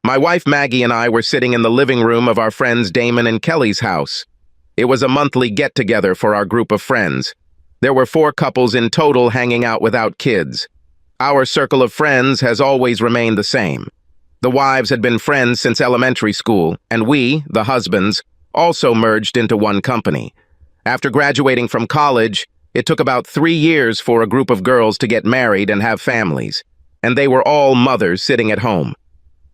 My wife Maggie and I were sitting in the living room of our friends Damon and Kelly's house. It was a monthly get-together for our group of friends. There were 4 couples in total hanging out without kids. Our circle of friends has always remained the same. The wives had been friends since elementary school, and we, the husbands, also merged into one company. After graduating from college, it took about 3 years for a group of girls to get married and have families, and they were all mothers sitting at home.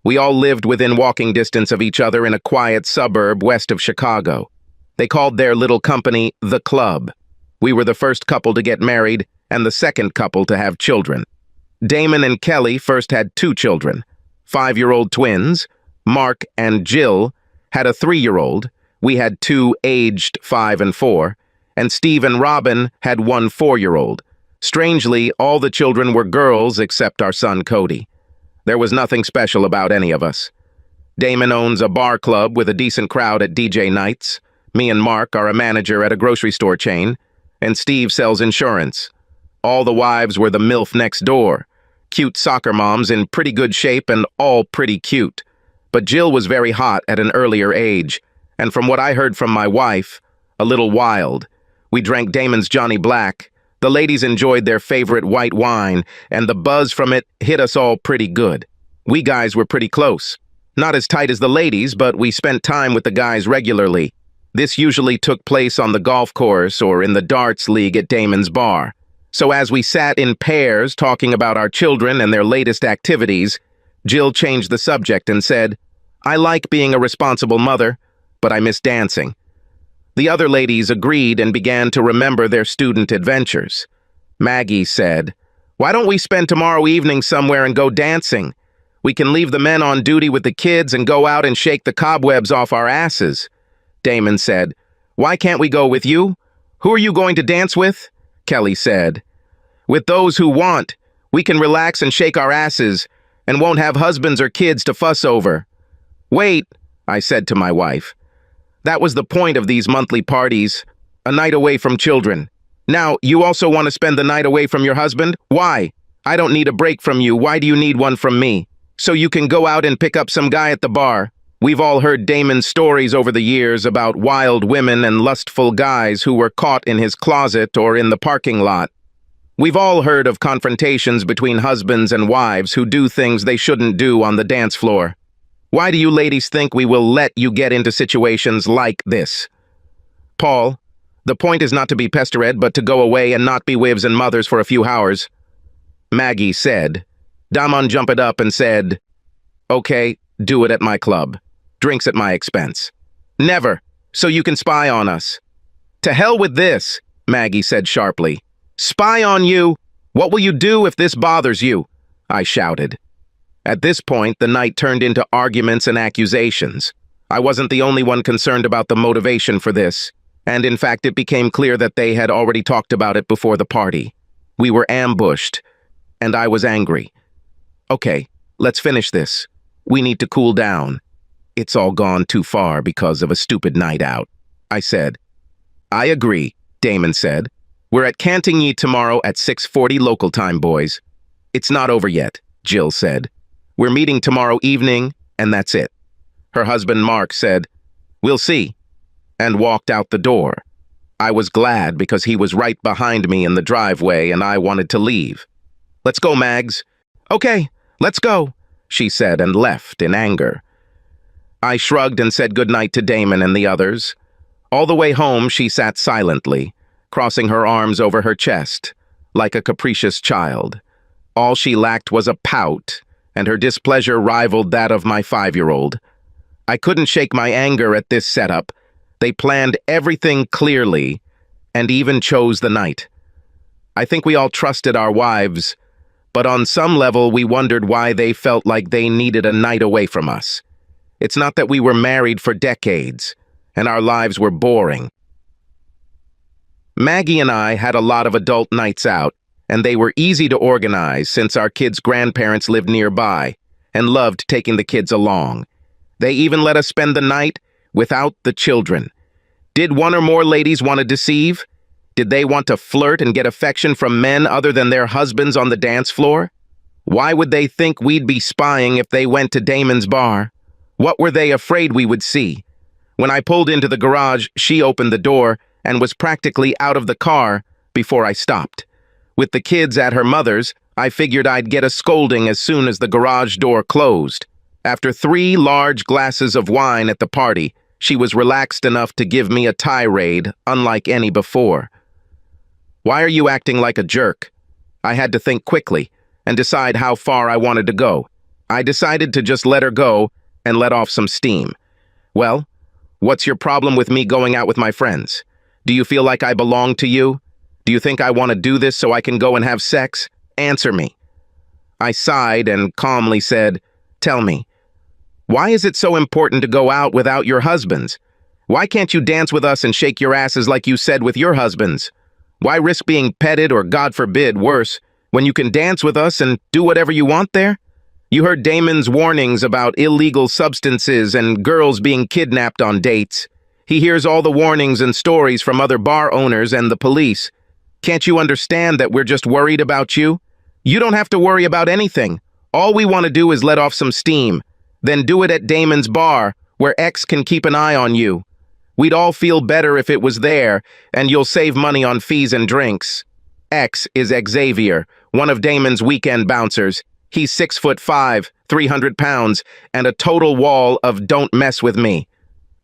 We all lived within walking distance of each other in a quiet suburb west of Chicago. They called their little company The Club. We were the first couple to get married and the second couple to have children. Damon and Kelly first had 2 children, 5-year-old twins. Mark and Jill had a 3-year-old. We had 2 aged 5 and 4, and Steve and Robin had 1 4-year-old. Strangely, all the children were girls except our son Cody. There was nothing special about any of us. Damon owns a bar club with a decent crowd at DJ nights. Me and Mark are a manager at a grocery store chain, and Steve sells insurance. All the wives were the MILF next door, cute soccer moms in pretty good shape and all pretty cute. But Jill was very hot at an earlier age, and from what I heard from my wife, a little wild. We drank Damon's Johnny Black. The ladies enjoyed their favorite white wine, and the buzz from it hit us all pretty good. We guys were pretty close. Not as tight as the ladies, but we spent time with the guys regularly. This usually took place on the golf course or in the darts league at Damon's bar. So as we sat in pairs talking about our children and their latest activities, Jill changed the subject and said, "I like being a responsible mother, but I miss dancing." The other ladies agreed and began to remember their student adventures. Maggie said, "Why don't we spend tomorrow evening somewhere and go dancing? We can leave the men on duty with the kids and go out and shake the cobwebs off our asses." Damon said, "Why can't we go with you? Who are you going to dance with?" Kelly said, "With those who want. We can relax and shake our asses and won't have husbands or kids to fuss over." "Wait," I said to my wife. "That was the point of these monthly parties, a night away from children. Now, you also want to spend the night away from your husband? Why? I don't need a break from you. Why do you need one from me? So you can go out and pick up some guy at the bar." We've all heard Damon's stories over the years about wild women and lustful guys who were caught in his closet or in the parking lot. We've all heard of confrontations between husbands and wives who do things they shouldn't do on the dance floor. Why do you ladies think we will let you get into situations like this? Paul, the point is not to be pestered, but to go away and not be wives and mothers for a few hours. Maggie said. Damon jumped up and said, "Okay, do it at my club. Drinks at my expense." "Never, so you can spy on us." "To hell with this," Maggie said sharply. "Spy on you? What will you do if this bothers you?" I shouted. At this point, the night turned into arguments and accusations. I wasn't the only one concerned about the motivation for this, and in fact it became clear that they had already talked about it before the party. We were ambushed, and I was angry. "Okay, let's finish this. We need to cool down. It's all gone too far because of a stupid night out," I said. "I agree," Damon said. "We're at Cantigny tomorrow at 6:40 local time, boys." "It's not over yet," Jill said. "We're meeting tomorrow evening, and that's it." Her husband Mark said, "We'll see," and walked out the door. I was glad because he was right behind me in the driveway and I wanted to leave. "Let's go, Mags." "Okay, let's go," she said and left in anger. I shrugged and said goodnight to Damon and the others. All the way home she sat silently, crossing her arms over her chest, like a capricious child. All she lacked was a pout, and her displeasure rivaled that of my 5-year-old. I couldn't shake my anger at this setup. They planned everything clearly, and even chose the night. I think we all trusted our wives, but on some level we wondered why they felt like they needed a night away from us. It's not that we were married for decades, and our lives were boring. Maggie and I had a lot of adult nights out, and they were easy to organize since our kids' grandparents lived nearby and loved taking the kids along. They even let us spend the night without the children. Did one or more ladies want to deceive? Did they want to flirt and get affection from men other than their husbands on the dance floor? Why would they think we'd be spying if they went to Damon's bar? What were they afraid we would see? When I pulled into the garage, she opened the door and was practically out of the car before I stopped. With the kids at her mother's, I figured I'd get a scolding as soon as the garage door closed. After 3 large glasses of wine at the party, she was relaxed enough to give me a tirade, unlike any before. Why are you acting like a jerk? I had to think quickly and decide how far I wanted to go. I decided to just let her go and let off some steam. Well, what's your problem with me going out with my friends? Do you feel like I belong to you? Do you think I want to do this so I can go and have sex? Answer me. I sighed and calmly said, tell me, why is it so important to go out without your husbands? Why can't you dance with us and shake your asses like you said with your husbands? Why risk being petted or, God forbid, worse, when you can dance with us and do whatever you want there? You heard Damon's warnings about illegal substances and girls being kidnapped on dates. He hears all the warnings and stories from other bar owners and the police. Can't you understand that we're just worried about you? You don't have to worry about anything. All we want to do is let off some steam. Then do it at Damon's bar, where X can keep an eye on you. We'd all feel better if it was there, and you'll save money on fees and drinks. X is Xavier, one of Damon's weekend bouncers. He's 6'5", 300 pounds, and a total wall of don't mess with me.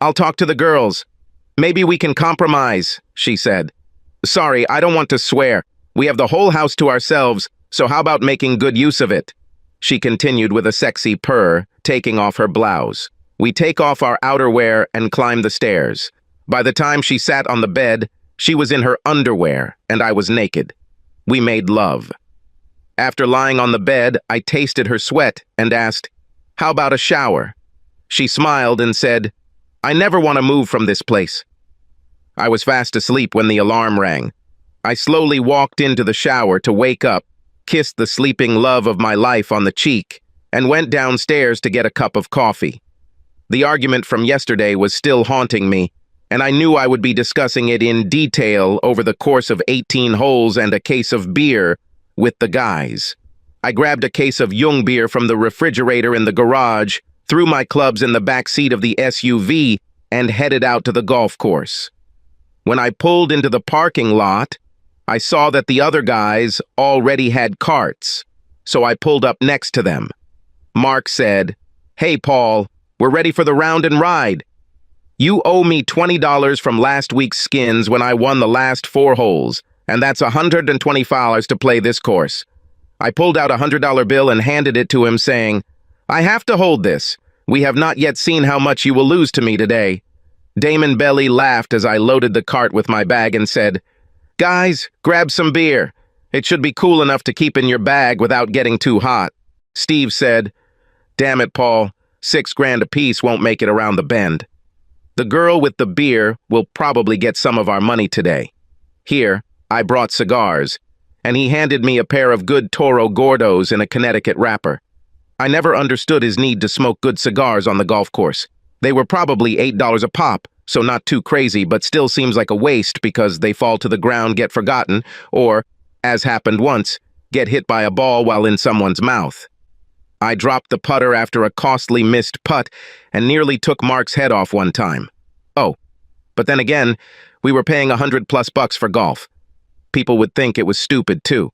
I'll talk to the girls. Maybe we can compromise, she said. Sorry, I don't want to swear. We have the whole house to ourselves, so how about making good use of it? She continued with a sexy purr, taking off her blouse. We take off our outerwear and climb the stairs. By the time she sat on the bed, she was in her underwear, and I was naked. We made love. After lying on the bed, I tasted her sweat and asked, how about a shower? She smiled and said, I never want to move from this place. I was fast asleep when the alarm rang. I slowly walked into the shower to wake up, kissed the sleeping love of my life on the cheek, and went downstairs to get a cup of coffee. The argument from yesterday was still haunting me, and I knew I would be discussing it in detail over the course of 18 holes and a case of beer with the guys. I grabbed a case of Jung beer from the refrigerator in the garage, threw my clubs in the back seat of the SUV, and headed out to the golf course. When I pulled into the parking lot, I saw that the other guys already had carts, so I pulled up next to them. Mark said, Hey, Paul, we're ready for the round and ride. You owe me $20 from last week's skins when I won the last 4 holes, and that's $120 to play this course. I pulled out a $100 bill and handed it to him, saying, I have to hold this. We have not yet seen how much you will lose to me today. Damon Belly laughed as I loaded the cart with my bag and said, Guys, grab some beer. It should be cool enough to keep in your bag without getting too hot. Steve said, Damn it, Paul, $6 grand apiece won't make it around the bend. The girl with the beer will probably get some of our money today. Here, I brought cigars, and he handed me a pair of good Toro Gordos in a Connecticut wrapper. I never understood his need to smoke good cigars on the golf course. They were probably $8 a pop, so not too crazy, but still seems like a waste because they fall to the ground, get forgotten, or, as happened once, get hit by a ball while in someone's mouth. I dropped the putter after a costly missed putt and nearly took Mark's head off one time. Oh, but then again, we were paying $100+ for golf. People would think it was stupid too.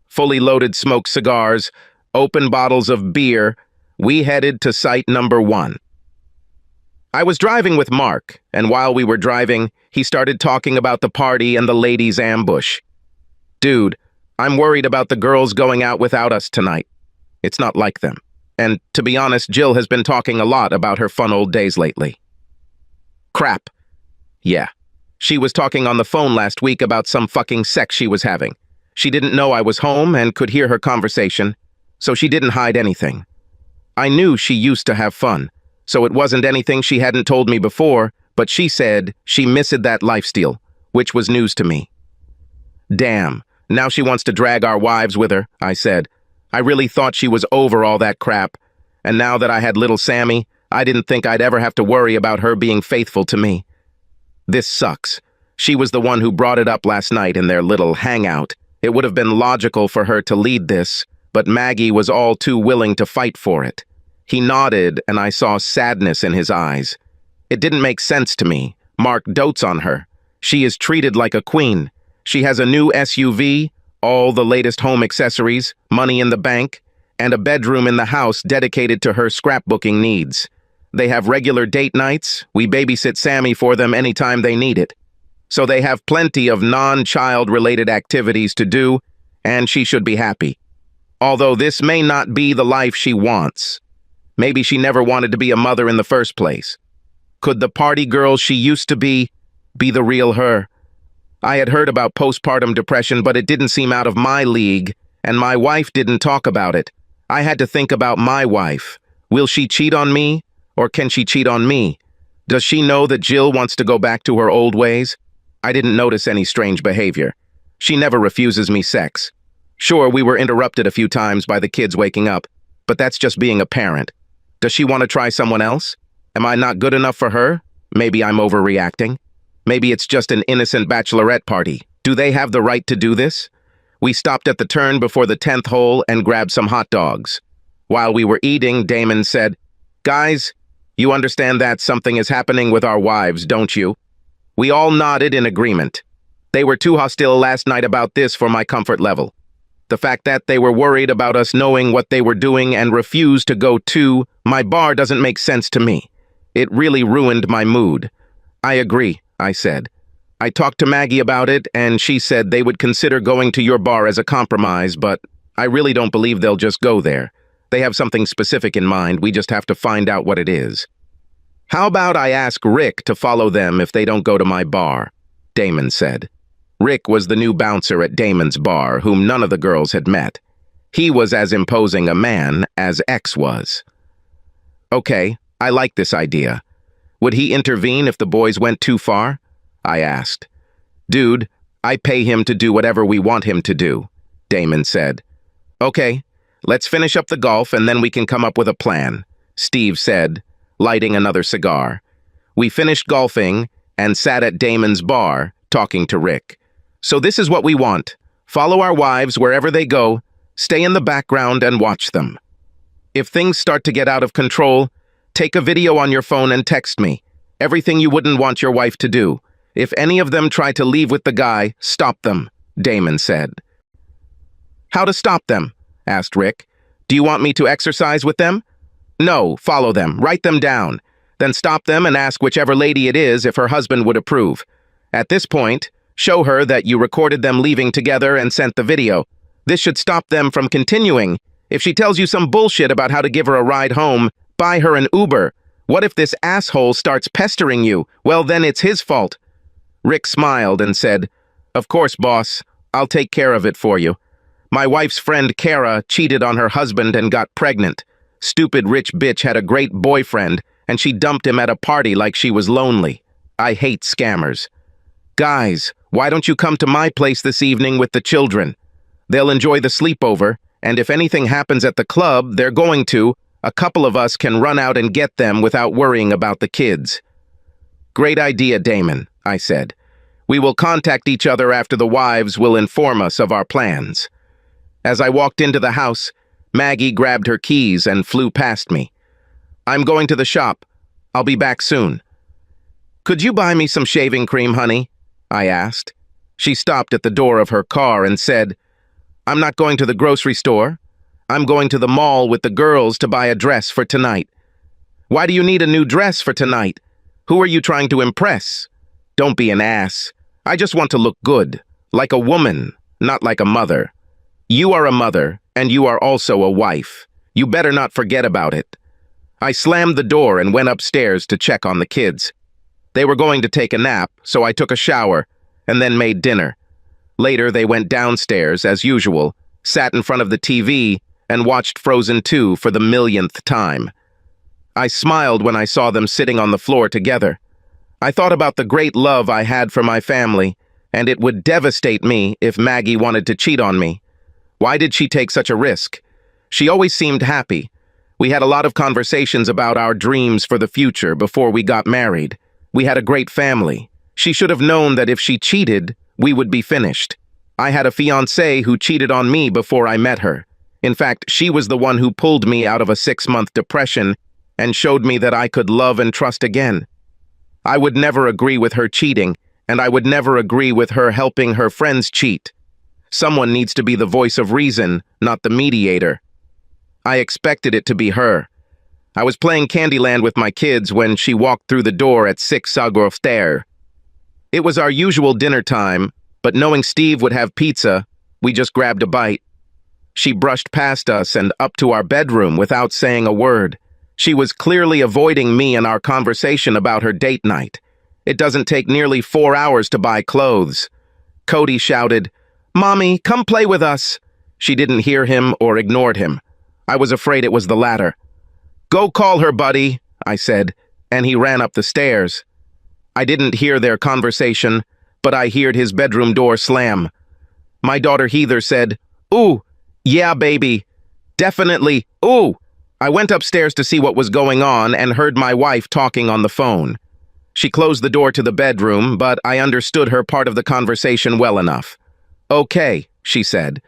Fully loaded smoked cigars, open bottles of beer, we headed to site number 1. I was driving with Mark, and while we were driving, he started talking about the party and the ladies' ambush. Dude, I'm worried about the girls going out without us tonight. It's not like them. And to be honest, Jill has been talking a lot about her fun old days lately. Crap. Yeah. She was talking on the phone last week about some fucking sex she was having. She didn't know I was home and could hear her conversation, so she didn't hide anything. I knew she used to have fun, so it wasn't anything she hadn't told me before, but she said she missed that lifestyle, which was news to me. Damn, now she wants to drag our wives with her, I said. I really thought she was over all that crap, and now that I had little Sammy, I didn't think I'd ever have to worry about her being faithful to me. This sucks. She was the one who brought it up last night in their little hangout. It would have been logical for her to lead this, but Maggie was all too willing to fight for it. He nodded, and I saw sadness in his eyes. It didn't make sense to me. Mark dotes on her. She is treated like a queen. She has a new SUV, all the latest home accessories, money in the bank, and a bedroom in the house dedicated to her scrapbooking needs. They have regular date nights. We babysit Sammy for them anytime they need it. So they have plenty of non-child-related activities to do, and she should be happy. Although this may not be the life she wants. Maybe she never wanted to be a mother in the first place. Could the party girl she used to be the real her? I had heard about postpartum depression, but it didn't seem out of my league, and my wife didn't talk about it. I had to think about my wife. Will she cheat on me, or can she cheat on me? Does she know that Jill wants to go back to her old ways? I didn't notice any strange behavior. She never refuses me sex. Sure, we were interrupted a few times by the kids waking up, but that's just being a parent. Does she want to try someone else? Am I not good enough for her? Maybe I'm overreacting. Maybe it's just an innocent bachelorette party. Do they have the right to do this? We stopped at the turn before the 10th hole and grabbed some hot dogs. While we were eating, Damon said, "Guys, you understand that something is happening with our wives, don't you?" We all nodded in agreement. They were too hostile last night about this for my comfort level. The fact that they were worried about us knowing what they were doing and refused to go to my bar doesn't make sense to me. It really ruined my mood. I agree, I said. I talked to Maggie about it, and she said they would consider going to your bar as a compromise, but I really don't believe they'll just go there. They have something specific in mind. We just have to find out what it is. How about I ask Rick to follow them if they don't go to my bar? Damon said. Rick was the new bouncer at Damon's bar, whom none of the girls had met. He was as imposing a man as X was. Okay, I like this idea. Would he intervene if the boys went too far? I asked. Dude, I pay him to do whatever we want him to do, Damon said. Okay, let's finish up the golf and then we can come up with a plan, Steve said, lighting another cigar. We finished golfing and sat at Damon's bar, talking to Rick. So this is what we want. Follow our wives wherever they go, stay in the background and watch them. If things start to get out of control, take a video on your phone and text me. Everything you wouldn't want your wife to do. If any of them try to leave with the guy, stop them, Damon said. How to stop them? Asked Rick. Do you want me to exercise with them? No, follow them, write them down. Then stop them and ask whichever lady it is if her husband would approve. At this point, show her that you recorded them leaving together and sent the video. This should stop them from continuing. If she tells you some bullshit about how to give her a ride home, buy her an Uber. What if this asshole starts pestering you? Well, then it's his fault. Rick smiled and said, Of course, boss. I'll take care of it for you. My wife's friend Kara cheated on her husband and got pregnant. Stupid rich bitch had a great boyfriend, and she dumped him at a party like she was lonely. I hate scammers. Guys, why don't you come to my place this evening with the children? They'll enjoy the sleepover, and if anything happens at the club, they're going to. A couple of us can run out and get them without worrying about the kids. Great idea, Damon, I said. We will contact each other after the wives will inform us of our plans. As I walked into the house, Maggie grabbed her keys and flew past me. I'm going to the shop. I'll be back soon. Could you buy me some shaving cream, honey? I asked. She stopped at the door of her car and said, I'm not going to the grocery store. I'm going to the mall with the girls to buy a dress for tonight. Why do you need a new dress for tonight? Who are you trying to impress? Don't be an ass. I just want to look good, like a woman, not like a mother. You are a mother, and you are also a wife. You better not forget about it. I slammed the door and went upstairs to check on the kids. They were going to take a nap, so I took a shower, and then made dinner. Later, they went downstairs, as usual, sat in front of the TV, and watched Frozen 2 for the millionth time. I smiled when I saw them sitting on the floor together. I thought about the great love I had for my family, and it would devastate me if Maggie wanted to cheat on me. Why did she take such a risk? She always seemed happy. We had a lot of conversations about our dreams for the future before we got married. We had a great family. She should have known that if she cheated, we would be finished. I had a fiancé who cheated on me before I met her. In fact, she was the one who pulled me out of a 6-month depression and showed me that I could love and trust again. I would never agree with her cheating, and I would never agree with her helping her friends cheat. Someone needs to be the voice of reason, not the mediator. I expected it to be her. I was playing Candyland with my kids when she walked through the door at 6 Sagrofter. It was our usual dinner time, but knowing Steve would have pizza, we just grabbed a bite. She brushed past us and up to our bedroom without saying a word. She was clearly avoiding me and our conversation about her date night. It doesn't take nearly 4 hours to buy clothes. Cody shouted, "Mommy, come play with us." She didn't hear him or ignored him. I was afraid it was the latter. "Go call her, buddy," I said, and he ran up the stairs. I didn't hear their conversation, but I heard his bedroom door slam. My daughter Heather said, "Ooh, yeah, baby. Definitely, ooh." I went upstairs to see what was going on and heard my wife talking on the phone. She closed the door to the bedroom, but I understood her part of the conversation well enough. "Okay," she said.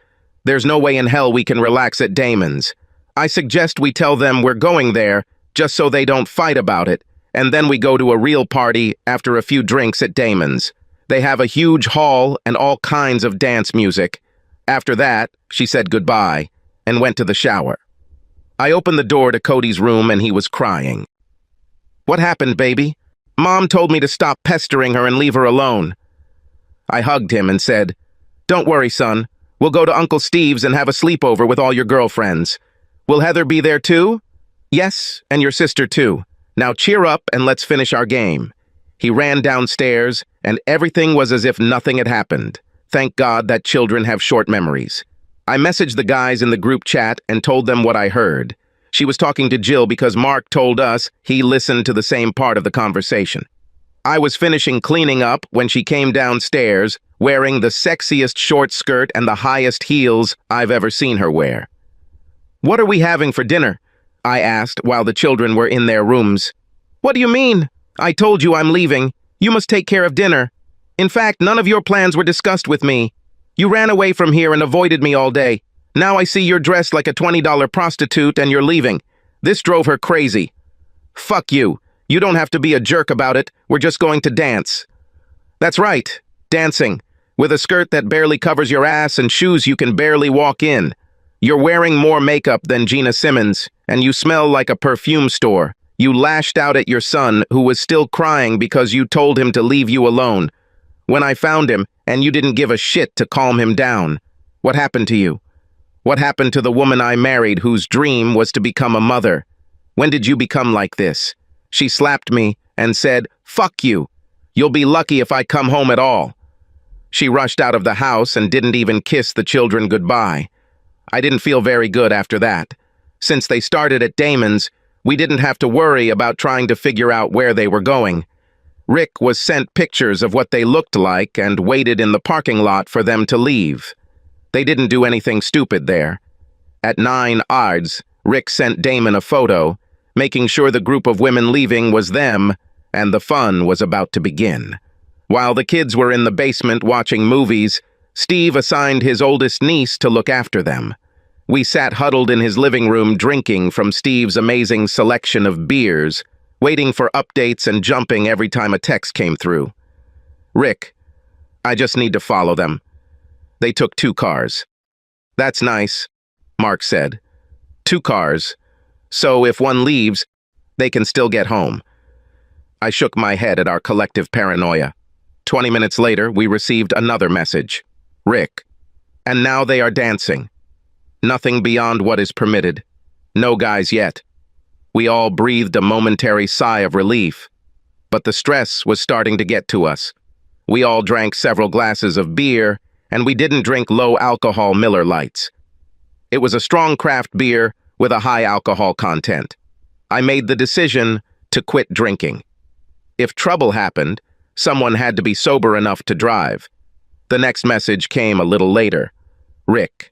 "There's no way in hell we can relax at Damon's. I suggest we tell them we're going there, just so they don't fight about it, and then we go to a real party after a few drinks at Damon's. They have a huge hall and all kinds of dance music." After that, she said goodbye and went to the shower. I opened the door to Cody's room and he was crying. "What happened, baby? Mom told me to stop pestering her and leave her alone." I hugged him and said, "Don't worry, son. We'll go to Uncle Steve's and have a sleepover with all your girlfriends. Will Heather be there too?" "Yes, and your sister too. Now cheer up and let's finish our game." He ran downstairs, and everything was as if nothing had happened. Thank God that children have short memories. I messaged the guys in the group chat and told them what I heard. She was talking to Jill because Mark told us he listened to the same part of the conversation. I was finishing cleaning up when she came downstairs, wearing the sexiest short skirt and the highest heels I've ever seen her wear. "What are we having for dinner?" I asked while the children were in their rooms. "What do you mean? I told you I'm leaving. You must take care of dinner. In fact, none of your plans were discussed with me. You ran away from here and avoided me all day. Now I see you're dressed like a $20 prostitute and you're leaving. This drove her crazy." "Fuck you. You don't have to be a jerk about it. We're just going to dance." "That's right. Dancing. With a skirt that barely covers your ass and shoes you can barely walk in. You're wearing more makeup than Gina Simmons, and you smell like a perfume store. You lashed out at your son, who was still crying because you told him to leave you alone. When I found him, and you didn't give a shit to calm him down. What happened to you? What happened to the woman I married whose dream was to become a mother? When did you become like this?" She slapped me and said, "Fuck you. You'll be lucky if I come home at all." She rushed out of the house and didn't even kiss the children goodbye. I didn't feel very good after that. Since they started at Damon's, we didn't have to worry about trying to figure out where they were going. Rick was sent pictures of what they looked like and waited in the parking lot for them to leave. They didn't do anything stupid there. At 9 odds, Rick sent Damon a photo, making sure the group of women leaving was them, and the fun was about to begin. While the kids were in the basement watching movies, Steve assigned his oldest niece to look after them. We sat huddled in his living room drinking from Steve's amazing selection of beers, waiting for updates and jumping every time a text came through. "Rick, I just need to follow them. They took 2 cars." "That's nice," Mark said. 2 cars. So if one leaves, they can still get home." I shook my head at our collective paranoia. 20 minutes later, we received another message. "Rick. And now they are dancing. Nothing beyond what is permitted. No guys yet." We all breathed a momentary sigh of relief, but the stress was starting to get to us. We all drank several glasses of beer, and we didn't drink low-alcohol Miller Lights. It was a strong craft beer with a high alcohol content. I made the decision to quit drinking. If trouble happened, someone had to be sober enough to drive. The next message came a little later. "Rick.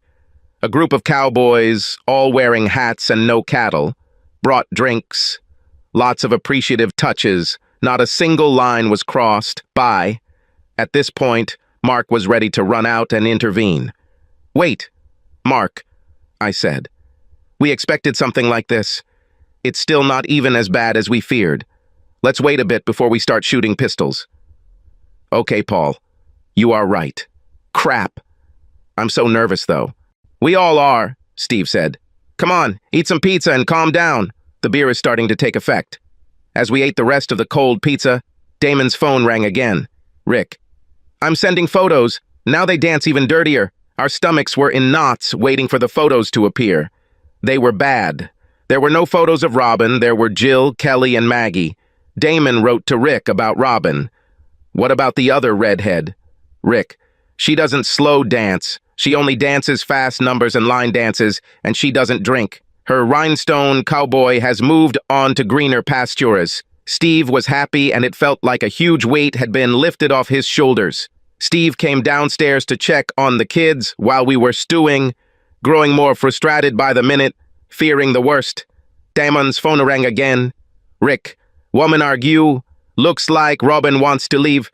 A group of cowboys, all wearing hats and no cattle, brought drinks. Lots of appreciative touches. Not a single line was crossed. Bye." At this point, Mark was ready to run out and intervene. "Wait, Mark. I said. We expected something like this. It's still not even as bad as we feared. Let's wait a bit before we start shooting pistols. Okay, Paul. You are right. Crap. I'm so nervous, though. We all are, Steve said. Come on, eat some pizza and calm down. The beer is starting to take effect. As we ate the rest of the cold pizza, Damon's phone rang again. Rick. I'm sending photos. Now they dance even dirtier. Our stomachs were in knots waiting for the photos to appear. They were bad. There were no photos of Robin. There were Jill, Kelly, and Maggie. Damon wrote to Rick about Robin. What about the other redhead? Rick. She doesn't slow dance. She only dances fast numbers and line dances, and she doesn't drink. Her rhinestone cowboy has moved on to greener pastures. Steve was happy, and it felt like a huge weight had been lifted off his shoulders. Steve came downstairs to check on the kids while we were stewing, growing more frustrated by the minute, fearing the worst. Damon's phone rang again. Rick. Woman argue. Looks like Robin wants to leave.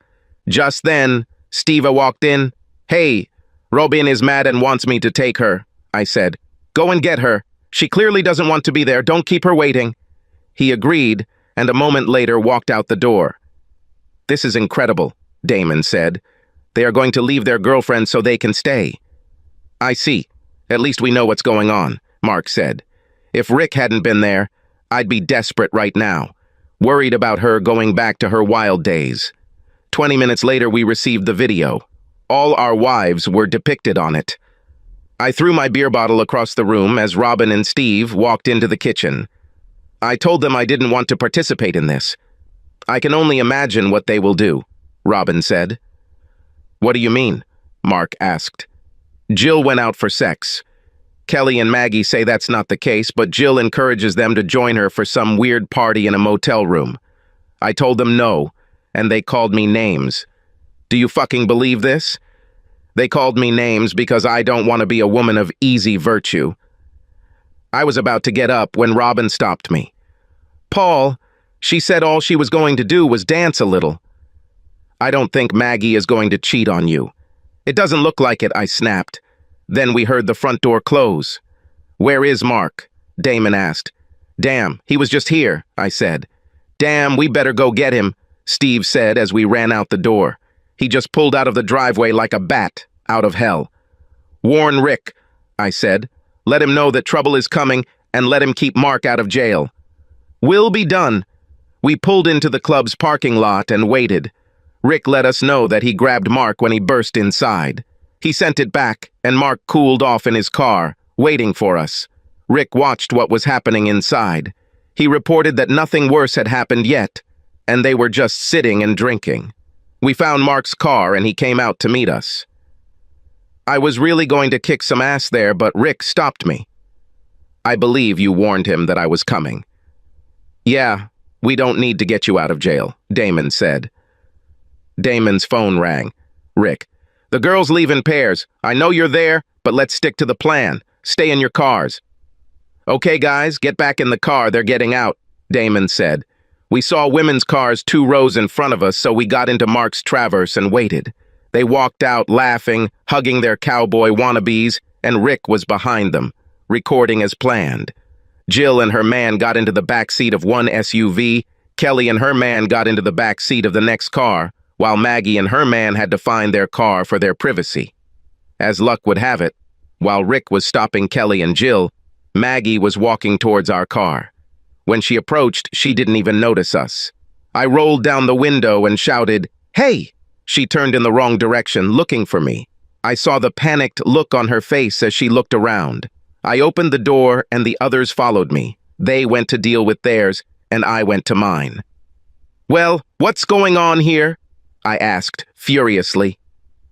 Just then, Steve walked in. Hey, Robin is mad and wants me to take her, I said. Go and get her. She clearly doesn't want to be there. Don't keep her waiting. He agreed, and a moment later walked out the door. This is incredible, Damon said. They are going to leave their girlfriend so they can stay. I see. At least we know what's going on, Mark said. If Rick hadn't been there, I'd be desperate right now, worried about her going back to her wild days. 20 minutes later, we received the video. All our wives were depicted on it. I threw my beer bottle across the room as Robin and Steve walked into the kitchen. I told them I didn't want to participate in this. I can only imagine what they will do, Robin said. What do you mean? Mark asked. Jill went out for sex. Kelly and Maggie say that's not the case, but Jill encourages them to join her for some weird party in a motel room. I told them no, and they called me names. Do you fucking believe this? They called me names because I don't want to be a woman of easy virtue. I was about to get up when Robin stopped me. Paul, she said all she was going to do was dance a little. I don't think Maggie is going to cheat on you. It doesn't look like it, I snapped. Then we heard the front door close. Where is Mark? Damon asked. Damn, he was just here, I said. Damn, we better go get him, Steve said as we ran out the door. He just pulled out of the driveway like a bat out of hell. Warn Rick, I said. Let him know that trouble is coming and let him keep Mark out of jail. Will be done. We pulled into the club's parking lot and waited. Rick let us know that he grabbed Mark when he burst inside. He sent it back, and Mark cooled off in his car, waiting for us. Rick watched what was happening inside. He reported that nothing worse had happened yet, and they were just sitting and drinking. We found Mark's car, and he came out to meet us. I was really going to kick some ass there, but Rick stopped me. I believe you warned him that I was coming. Yeah, we don't need to get you out of jail, Damon said. Damon's phone rang. Rick. The girls leave in pairs. I know you're there, but let's stick to the plan. Stay in your cars. Okay, guys, get back in the car. They're getting out, Damon said. We saw women's cars 2 rows in front of us, so we got into Mark's Traverse and waited. They walked out laughing, hugging their cowboy wannabes, and Rick was behind them, recording as planned. Jill and her man got into the back seat of one SUV. Kelly and her man got into the back seat of the next car, while Maggie and her man had to find their car for their privacy. As luck would have it, while Rick was stopping Kelly and Jill, Maggie was walking towards our car. When she approached, she didn't even notice us. I rolled down the window and shouted, "Hey!" She turned in the wrong direction, looking for me. I saw the panicked look on her face as she looked around. I opened the door and the others followed me. They went to deal with theirs, and I went to mine. Well, what's going on here? I asked, furiously.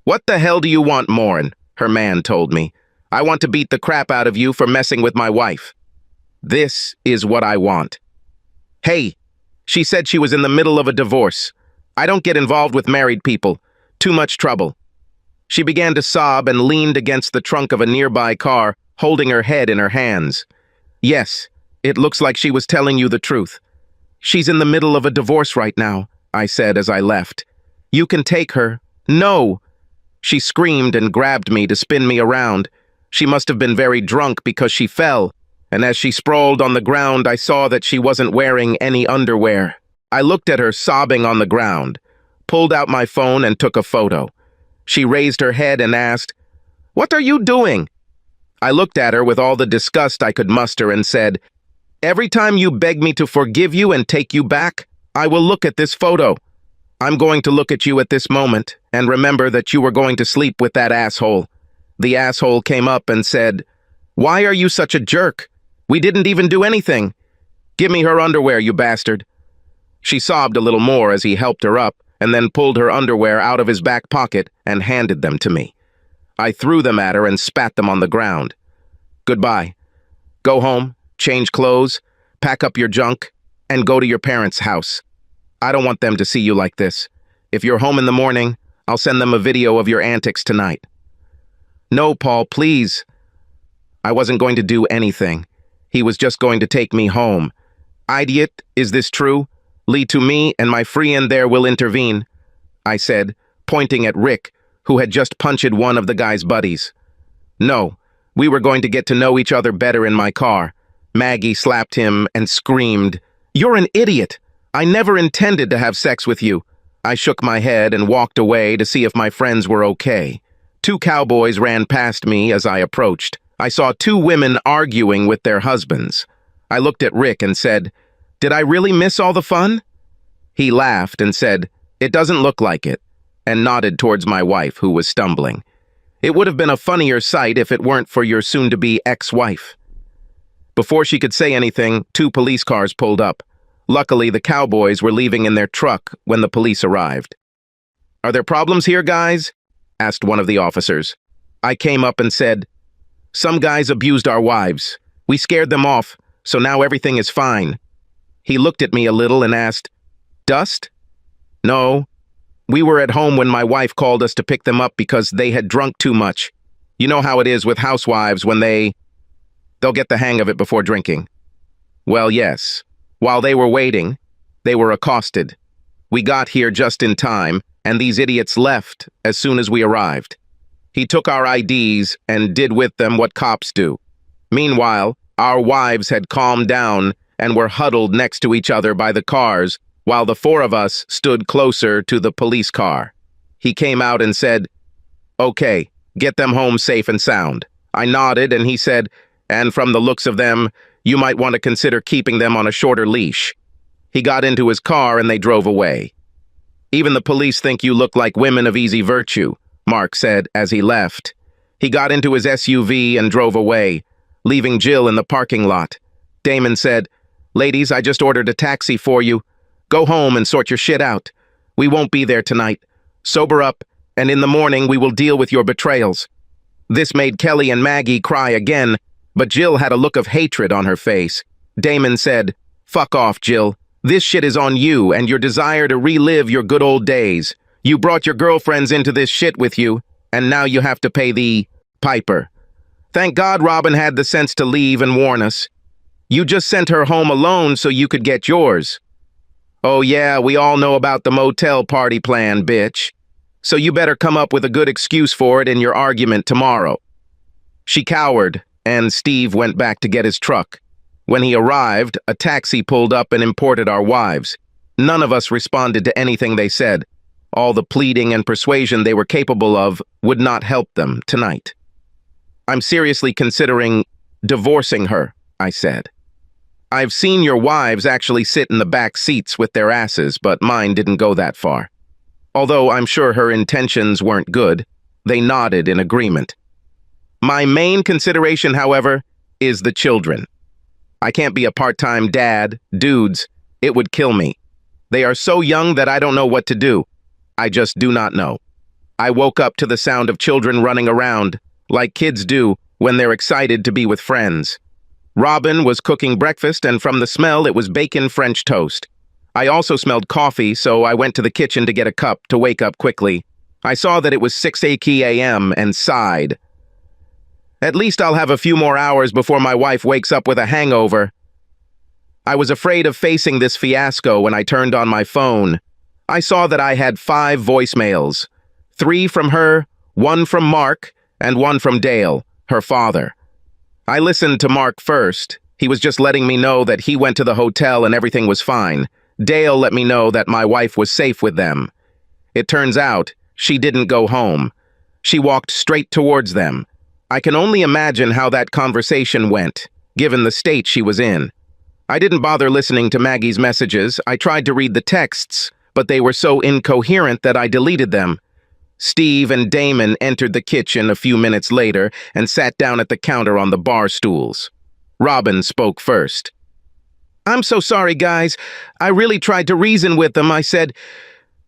What the hell do you want, Morin? Her man told me. I want to beat the crap out of you for messing with my wife. This is what I want. Hey, she said she was in the middle of a divorce. I don't get involved with married people. Too much trouble. She began to sob and leaned against the trunk of a nearby car, holding her head in her hands. Yes, it looks like she was telling you the truth. She's in the middle of a divorce right now, I said as I left. You can take her. No! She screamed and grabbed me to spin me around. She must have been very drunk because she fell, and as she sprawled on the ground, I saw that she wasn't wearing any underwear. I looked at her sobbing on the ground, pulled out my phone and took a photo. She raised her head and asked, "What are you doing?" I looked at her with all the disgust I could muster and said, "Every time you beg me to forgive you and take you back, I will look at this photo. I'm going to look at you at this moment and remember that you were going to sleep with that asshole." The asshole came up and said, "Why are you such a jerk? We didn't even do anything. Give me her underwear, you bastard." She sobbed a little more as he helped her up and then pulled her underwear out of his back pocket and handed them to me. I threw them at her and spat them on the ground. "Goodbye. Go home, change clothes, pack up your junk, and go to your parents' house. I don't want them to see you like this. If you're home in the morning, I'll send them a video of your antics tonight." "No, Paul, please." I wasn't going to do anything. He was just going to take me home. "Idiot, is this true? Lead to me and my friend there will intervene," I said, pointing at Rick, who had just punched one of the guy's buddies. "No, we were going to get to know each other better in my car." Maggie slapped him and screamed, "You're an idiot! I never intended to have sex with you." I shook my head and walked away to see if my friends were okay. 2 cowboys ran past me as I approached. I saw 2 women arguing with their husbands. I looked at Rick and said, "Did I really miss all the fun?" He laughed and said, "It doesn't look like it," and nodded towards my wife, who was stumbling. "It would have been a funnier sight if it weren't for your soon-to-be ex-wife." Before she could say anything, 2 police cars pulled up. Luckily, the cowboys were leaving in their truck when the police arrived. "Are there problems here, guys?" asked one of the officers. I came up and said, "Some guys abused our wives. We scared them off, so now everything is fine." He looked at me a little and asked, "Dust?" "No. We were at home when my wife called us to pick them up because they had drunk too much. You know how it is with housewives when they'll get the hang of it before drinking." "Well, yes. While they were waiting, they were accosted. We got here just in time, and these idiots left as soon as we arrived. He took our IDs and did with them what cops do. Meanwhile, our wives had calmed down and were huddled next to each other by the cars, while the 4 of us stood closer to the police car. He came out and said, "Okay, get them home safe and sound." I nodded and he said, "And from the looks of them, you might want to consider keeping them on a shorter leash." He got into his car and they drove away. "Even the police think you look like women of easy virtue," Mark said as he left. He got into his SUV and drove away, leaving Jill in the parking lot. Damon said, "Ladies, I just ordered a taxi for you. Go home and sort your shit out. We won't be there tonight. Sober up, and in the morning we will deal with your betrayals." This made Kelly and Maggie cry again, but Jill had a look of hatred on her face. Damon said, "Fuck off, Jill. This shit is on you and your desire to relive your good old days. You brought your girlfriends into this shit with you, and now you have to pay the piper. Thank God Robin had the sense to leave and warn us. You just sent her home alone so you could get yours. Oh yeah, we all know about the motel party plan, bitch. So you better come up with a good excuse for it in your argument tomorrow." She cowered, and Steve went back to get his truck. When he arrived, a taxi pulled up and imported our wives. None of us responded to anything they said. All the pleading and persuasion they were capable of would not help them tonight. "I'm seriously considering divorcing her," I said. "I've seen your wives actually sit in the back seats with their asses, but mine didn't go that far." Although I'm sure her intentions weren't good, they nodded in agreement. "My main consideration, however, is the children. I can't be a part-time dad, dudes. It would kill me. They are so young that I don't know what to do. I just do not know." I woke up to the sound of children running around, like kids do when they're excited to be with friends. Robin was cooking breakfast, and from the smell, it was bacon French toast. I also smelled coffee, so I went to the kitchen to get a cup to wake up quickly. I saw that it was 6 a.m. and sighed. At least I'll have a few more hours before my wife wakes up with a hangover. I was afraid of facing this fiasco when I turned on my phone. I saw that I had 5 voicemails. 3 from her, 1 from Mark, and 1 from Dale, her father. I listened to Mark first. He was just letting me know that he went to the hotel and everything was fine. Dale let me know that my wife was safe with them. It turns out she didn't go home. She walked straight towards them. I can only imagine how that conversation went, given the state she was in. I didn't bother listening to Maggie's messages. I tried to read the texts, but they were so incoherent that I deleted them. Steve and Damon entered the kitchen a few minutes later and sat down at the counter on the bar stools. Robin spoke first. "I'm so sorry, guys. I really tried to reason with them. I said,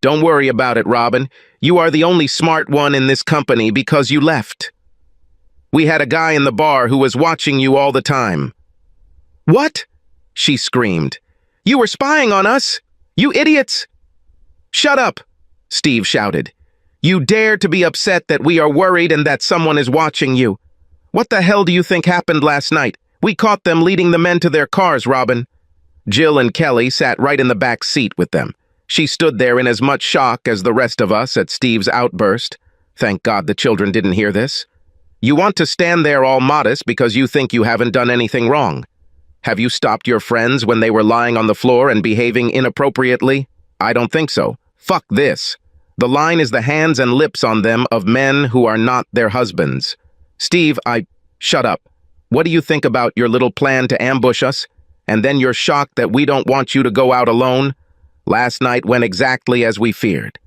'Don't worry about it, Robin. You are the only smart one in this company because you left. We had a guy in the bar who was watching you all the time.'" "What?" she screamed. "You were spying on us? You idiots!" "Shut up," Steve shouted. "You dare to be upset that we are worried and that someone is watching you. What the hell do you think happened last night? We caught them leading the men to their cars, Robin." Jill and Kelly sat right in the back seat with them. She stood there in as much shock as the rest of us at Steve's outburst. Thank God the children didn't hear this. "You want to stand there all modest because you think you haven't done anything wrong. Have you stopped your friends when they were lying on the floor and behaving inappropriately? I don't think so. Fuck this. The line is the hands and lips on them of men who are not their husbands. Steve, Shut up. What do you think about your little plan to ambush us? And then you're shocked that we don't want you to go out alone? Last night went exactly as we feared.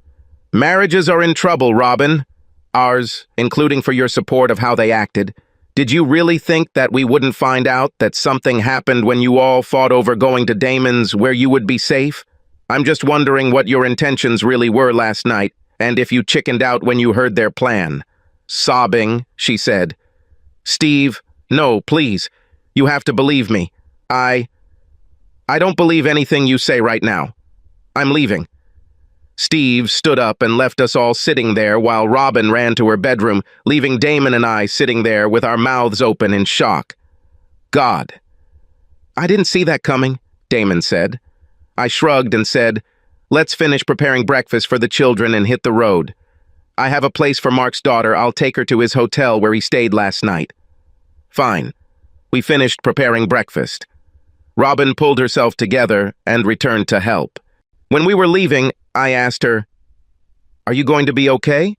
Marriages are in trouble, Robin. Ours, including for your support of how they acted. Did you really think that we wouldn't find out that something happened when you all fought over going to Damon's where you would be safe? I'm just wondering what your intentions really were last night, and if you chickened out when you heard their plan." Sobbing, she said, "Steve, no, please. You have to believe me. I don't believe anything you say right now. I'm leaving." Steve stood up and left us all sitting there while Robin ran to her bedroom, leaving Damon and I sitting there with our mouths open in shock. God. "I didn't see that coming," Damon said. I shrugged and said, "Let's finish preparing breakfast for the children and hit the road. I have a place for Mark's daughter. I'll take her to his hotel where he stayed last night." Fine. We finished preparing breakfast. Robin pulled herself together and returned to help. When we were leaving, I asked her, "Are you going to be okay?"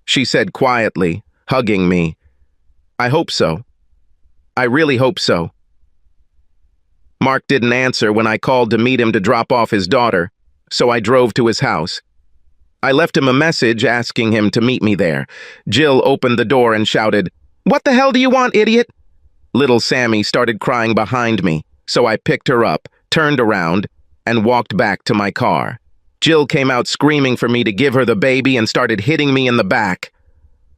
She said quietly, hugging me, "I hope so. I really hope so." Mark didn't answer when I called to meet him to drop off his daughter, so I drove to his house. I left him a message asking him to meet me there. Jill opened the door and shouted, "What the hell do you want, idiot?" Little Sammy started crying behind me, so I picked her up, turned around, and walked back to my car. Jill came out screaming for me to give her the baby and started hitting me in the back.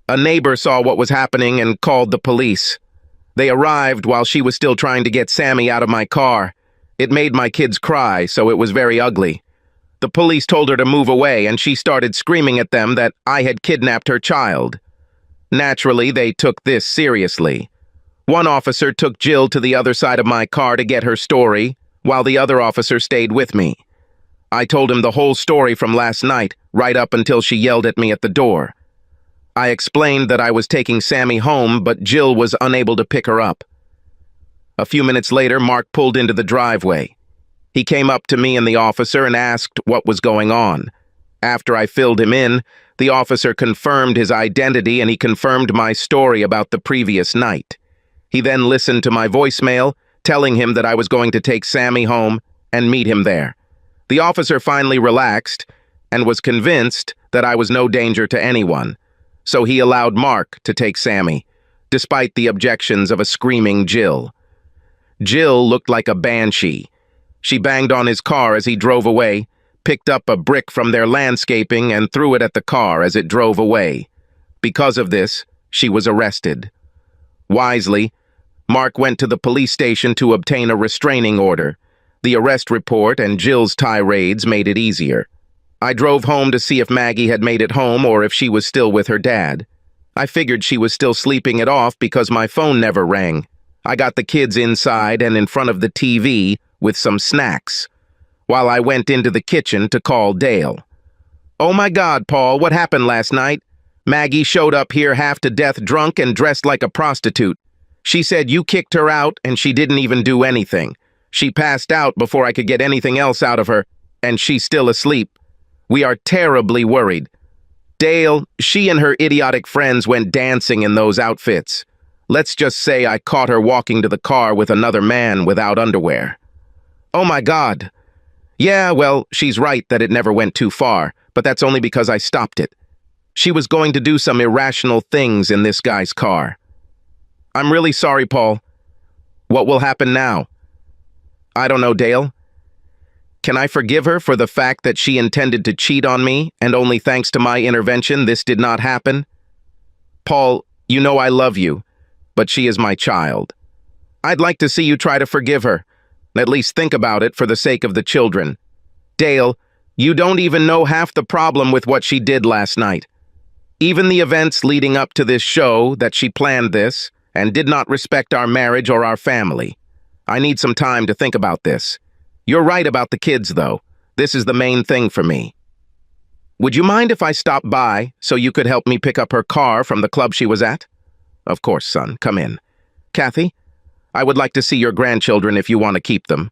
A neighbor saw what was happening and called the police. They arrived while she was still trying to get Sammy out of my car. It made my kids cry, so it was very ugly. The police told her to move away, and she started screaming at them that I had kidnapped her child. Naturally, they took this seriously. One officer took Jill to the other side of my car to get her story, while the other officer stayed with me. I told him the whole story from last night, right up until she yelled at me at the door. I explained that I was taking Sammy home, but Jill was unable to pick her up. A few minutes later, Mark pulled into the driveway. He came up to me and the officer and asked what was going on. After I filled him in, the officer confirmed his identity and he confirmed my story about the previous night. He then listened to my voicemail, telling him that I was going to take Sammy home and meet him there. The officer finally relaxed and was convinced that I was no danger to anyone, so he allowed Mark to take Sammy, despite the objections of a screaming Jill. Jill looked like a banshee. She banged on his car as he drove away, picked up a brick from their landscaping and threw it at the car as it drove away. Because of this, she was arrested. Wisely, Mark went to the police station to obtain a restraining order. The arrest report and Jill's tirades made it easier. I drove home to see if Maggie had made it home or if she was still with her dad. I figured she was still sleeping it off because my phone never rang. I got the kids inside and in front of the TV with some snacks, while I went into the kitchen to call Dale. "Oh my God, Paul, what happened last night? Maggie showed up here half to death drunk and dressed like a prostitute. She said you kicked her out and she didn't even do anything. She passed out before I could get anything else out of her, and she's still asleep. We are terribly worried. Dale, she and her idiotic friends went dancing in those outfits. Let's just say I caught her walking to the car with another man without underwear. Oh my God. Yeah, well, she's right that it never went too far, but that's only because I stopped it. She was going to do some irrational things in this guy's car. I'm really sorry, Paul. What will happen now? I don't know, Dale. Can I forgive her for the fact that she intended to cheat on me, and only thanks to my intervention this did not happen? Paul, you know I love you, but she is my child. I'd like to see you try to forgive her. At least think about it for the sake of the children. Dale, you don't even know half the problem with what she did last night. Even the events leading up to this show that she planned this and did not respect our marriage or our family. I need some time to think about this. You're right about the kids, though. This is the main thing for me. Would you mind if I stopped by so you could help me pick up her car from the club she was at? Of course, son. Come in. Kathy, I would like to see your grandchildren if you want to keep them.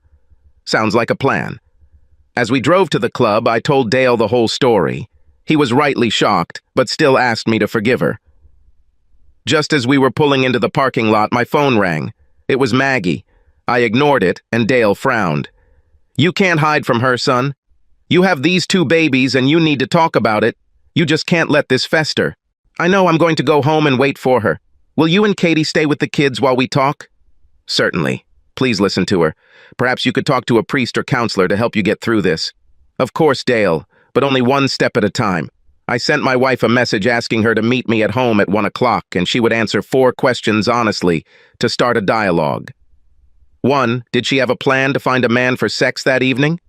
Sounds like a plan. As we drove to the club, I told Dale the whole story. He was rightly shocked, but still asked me to forgive her. Just as we were pulling into the parking lot, my phone rang. It was Maggie. I ignored it, and Dale frowned. You can't hide from her, son. You have these two babies, and you need to talk about it. You just can't let this fester. I know I'm going to go home and wait for her. Will you and Katie stay with the kids while we talk? Certainly. Please listen to her. Perhaps you could talk to a priest or counselor to help you get through this. Of course, Dale, but only one step at a time. I sent my wife a message asking her to meet me at home at 1 o'clock, and she would answer 4 questions honestly to start a dialogue. 1. Did she have a plan to find a man for sex that evening?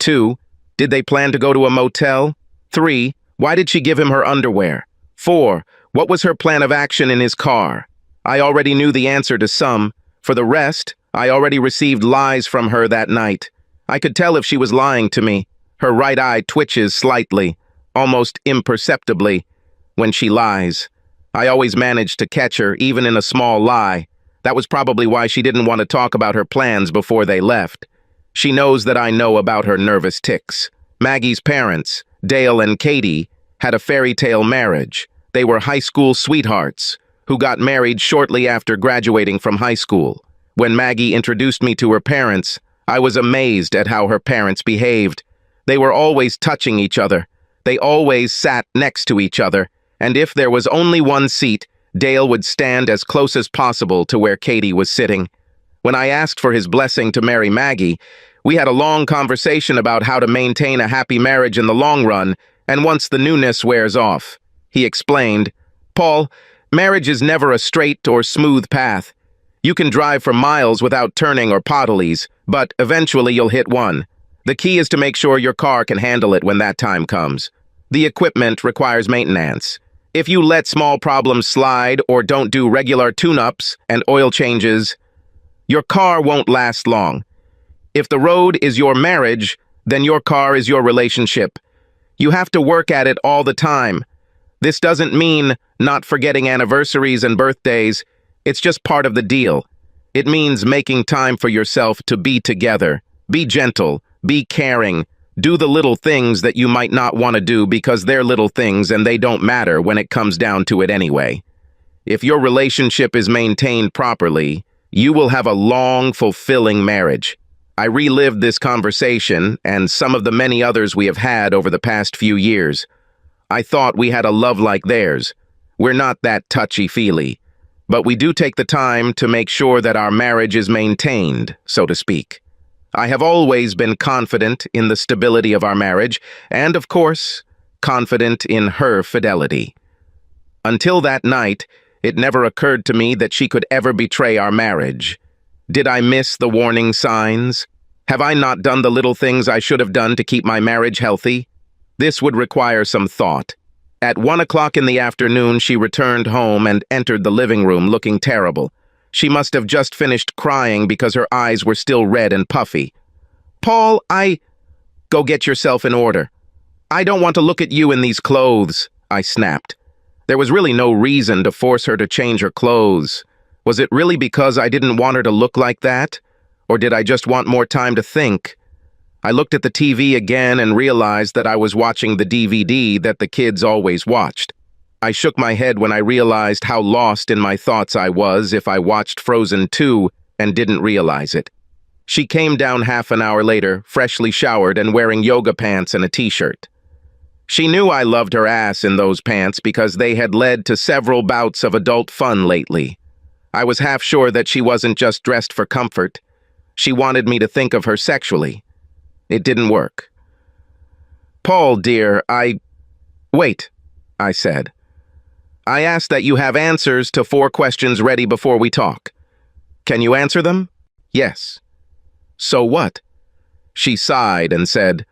2. Did they plan to go to a motel? 3. Why did she give him her underwear? 4. What was her plan of action in his car? I already knew the answer to some. For the rest, I already received lies from her that night. I could tell if she was lying to me. Her right eye twitches slightly, almost imperceptibly, when she lies. I always managed to catch her, even in a small lie. That was probably why she didn't want to talk about her plans before they left. She knows that I know about her nervous tics. Maggie's parents, Dale and Katie, had a fairy tale marriage. They were high school sweethearts who got married shortly after graduating from high school. When Maggie introduced me to her parents, I was amazed at how her parents behaved. They were always touching each other. They always sat next to each other, and if there was only one seat, Dale would stand as close as possible to where Katie was sitting. When I asked for his blessing to marry Maggie, we had a long conversation about how to maintain a happy marriage in the long run, and once the newness wears off. He explained, Paul, marriage is never a straight or smooth path. You can drive for miles without turning or potholes, but eventually you'll hit one. The key is to make sure your car can handle it when that time comes. The equipment requires maintenance. If you let small problems slide or don't do regular tune-ups and oil changes, your car won't last long. If the road is your marriage, then your car is your relationship. You have to work at it all the time. This doesn't mean not forgetting anniversaries and birthdays. It's just part of the deal. It means making time for yourself to be together. Be gentle. Be caring. Do the little things that you might not want to do because they're little things and they don't matter when it comes down to it anyway. If your relationship is maintained properly, you will have a long, fulfilling marriage. I relived this conversation and some of the many others we have had over the past few years. I thought we had a love like theirs. We're not that touchy-feely, but we do take the time to make sure that our marriage is maintained, so to speak. I have always been confident in the stability of our marriage, and, of course, confident in her fidelity. Until that night, it never occurred to me that she could ever betray our marriage. Did I miss the warning signs? Have I not done the little things I should have done to keep my marriage healthy? This would require some thought. At 1 o'clock in the afternoon, she returned home and entered the living room looking terrible. She must have just finished crying because her eyes were still red and puffy. Paul, Go get yourself in order. I don't want to look at you in these clothes, I snapped. There was really no reason to force her to change her clothes. Was it really because I didn't want her to look like that? Or did I just want more time to think? I looked at the TV again and realized that I was watching the DVD that the kids always watched. I shook my head when I realized how lost in my thoughts I was if I watched Frozen 2 and didn't realize it. She came down half an hour later, freshly showered and wearing yoga pants and a t-shirt. She knew I loved her ass in those pants because they had led to several bouts of adult fun lately. I was half sure that she wasn't just dressed for comfort. She wanted me to think of her sexually. It didn't work. "Paul, dear, Wait," I said. "I asked that you have answers to 4 questions ready before we talk. Can you answer them?" "Yes." "So what?" She sighed and said,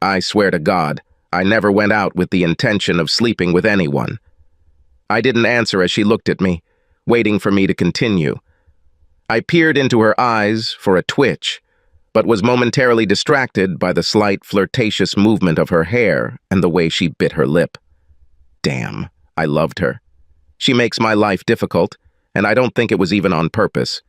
"I swear to God, I never went out with the intention of sleeping with anyone." I didn't answer as she looked at me, waiting for me to continue. I peered into her eyes for a twitch, but was momentarily distracted by the slight flirtatious movement of her hair and the way she bit her lip. Damn, I loved her. She makes my life difficult, and I don't think it was even on purpose.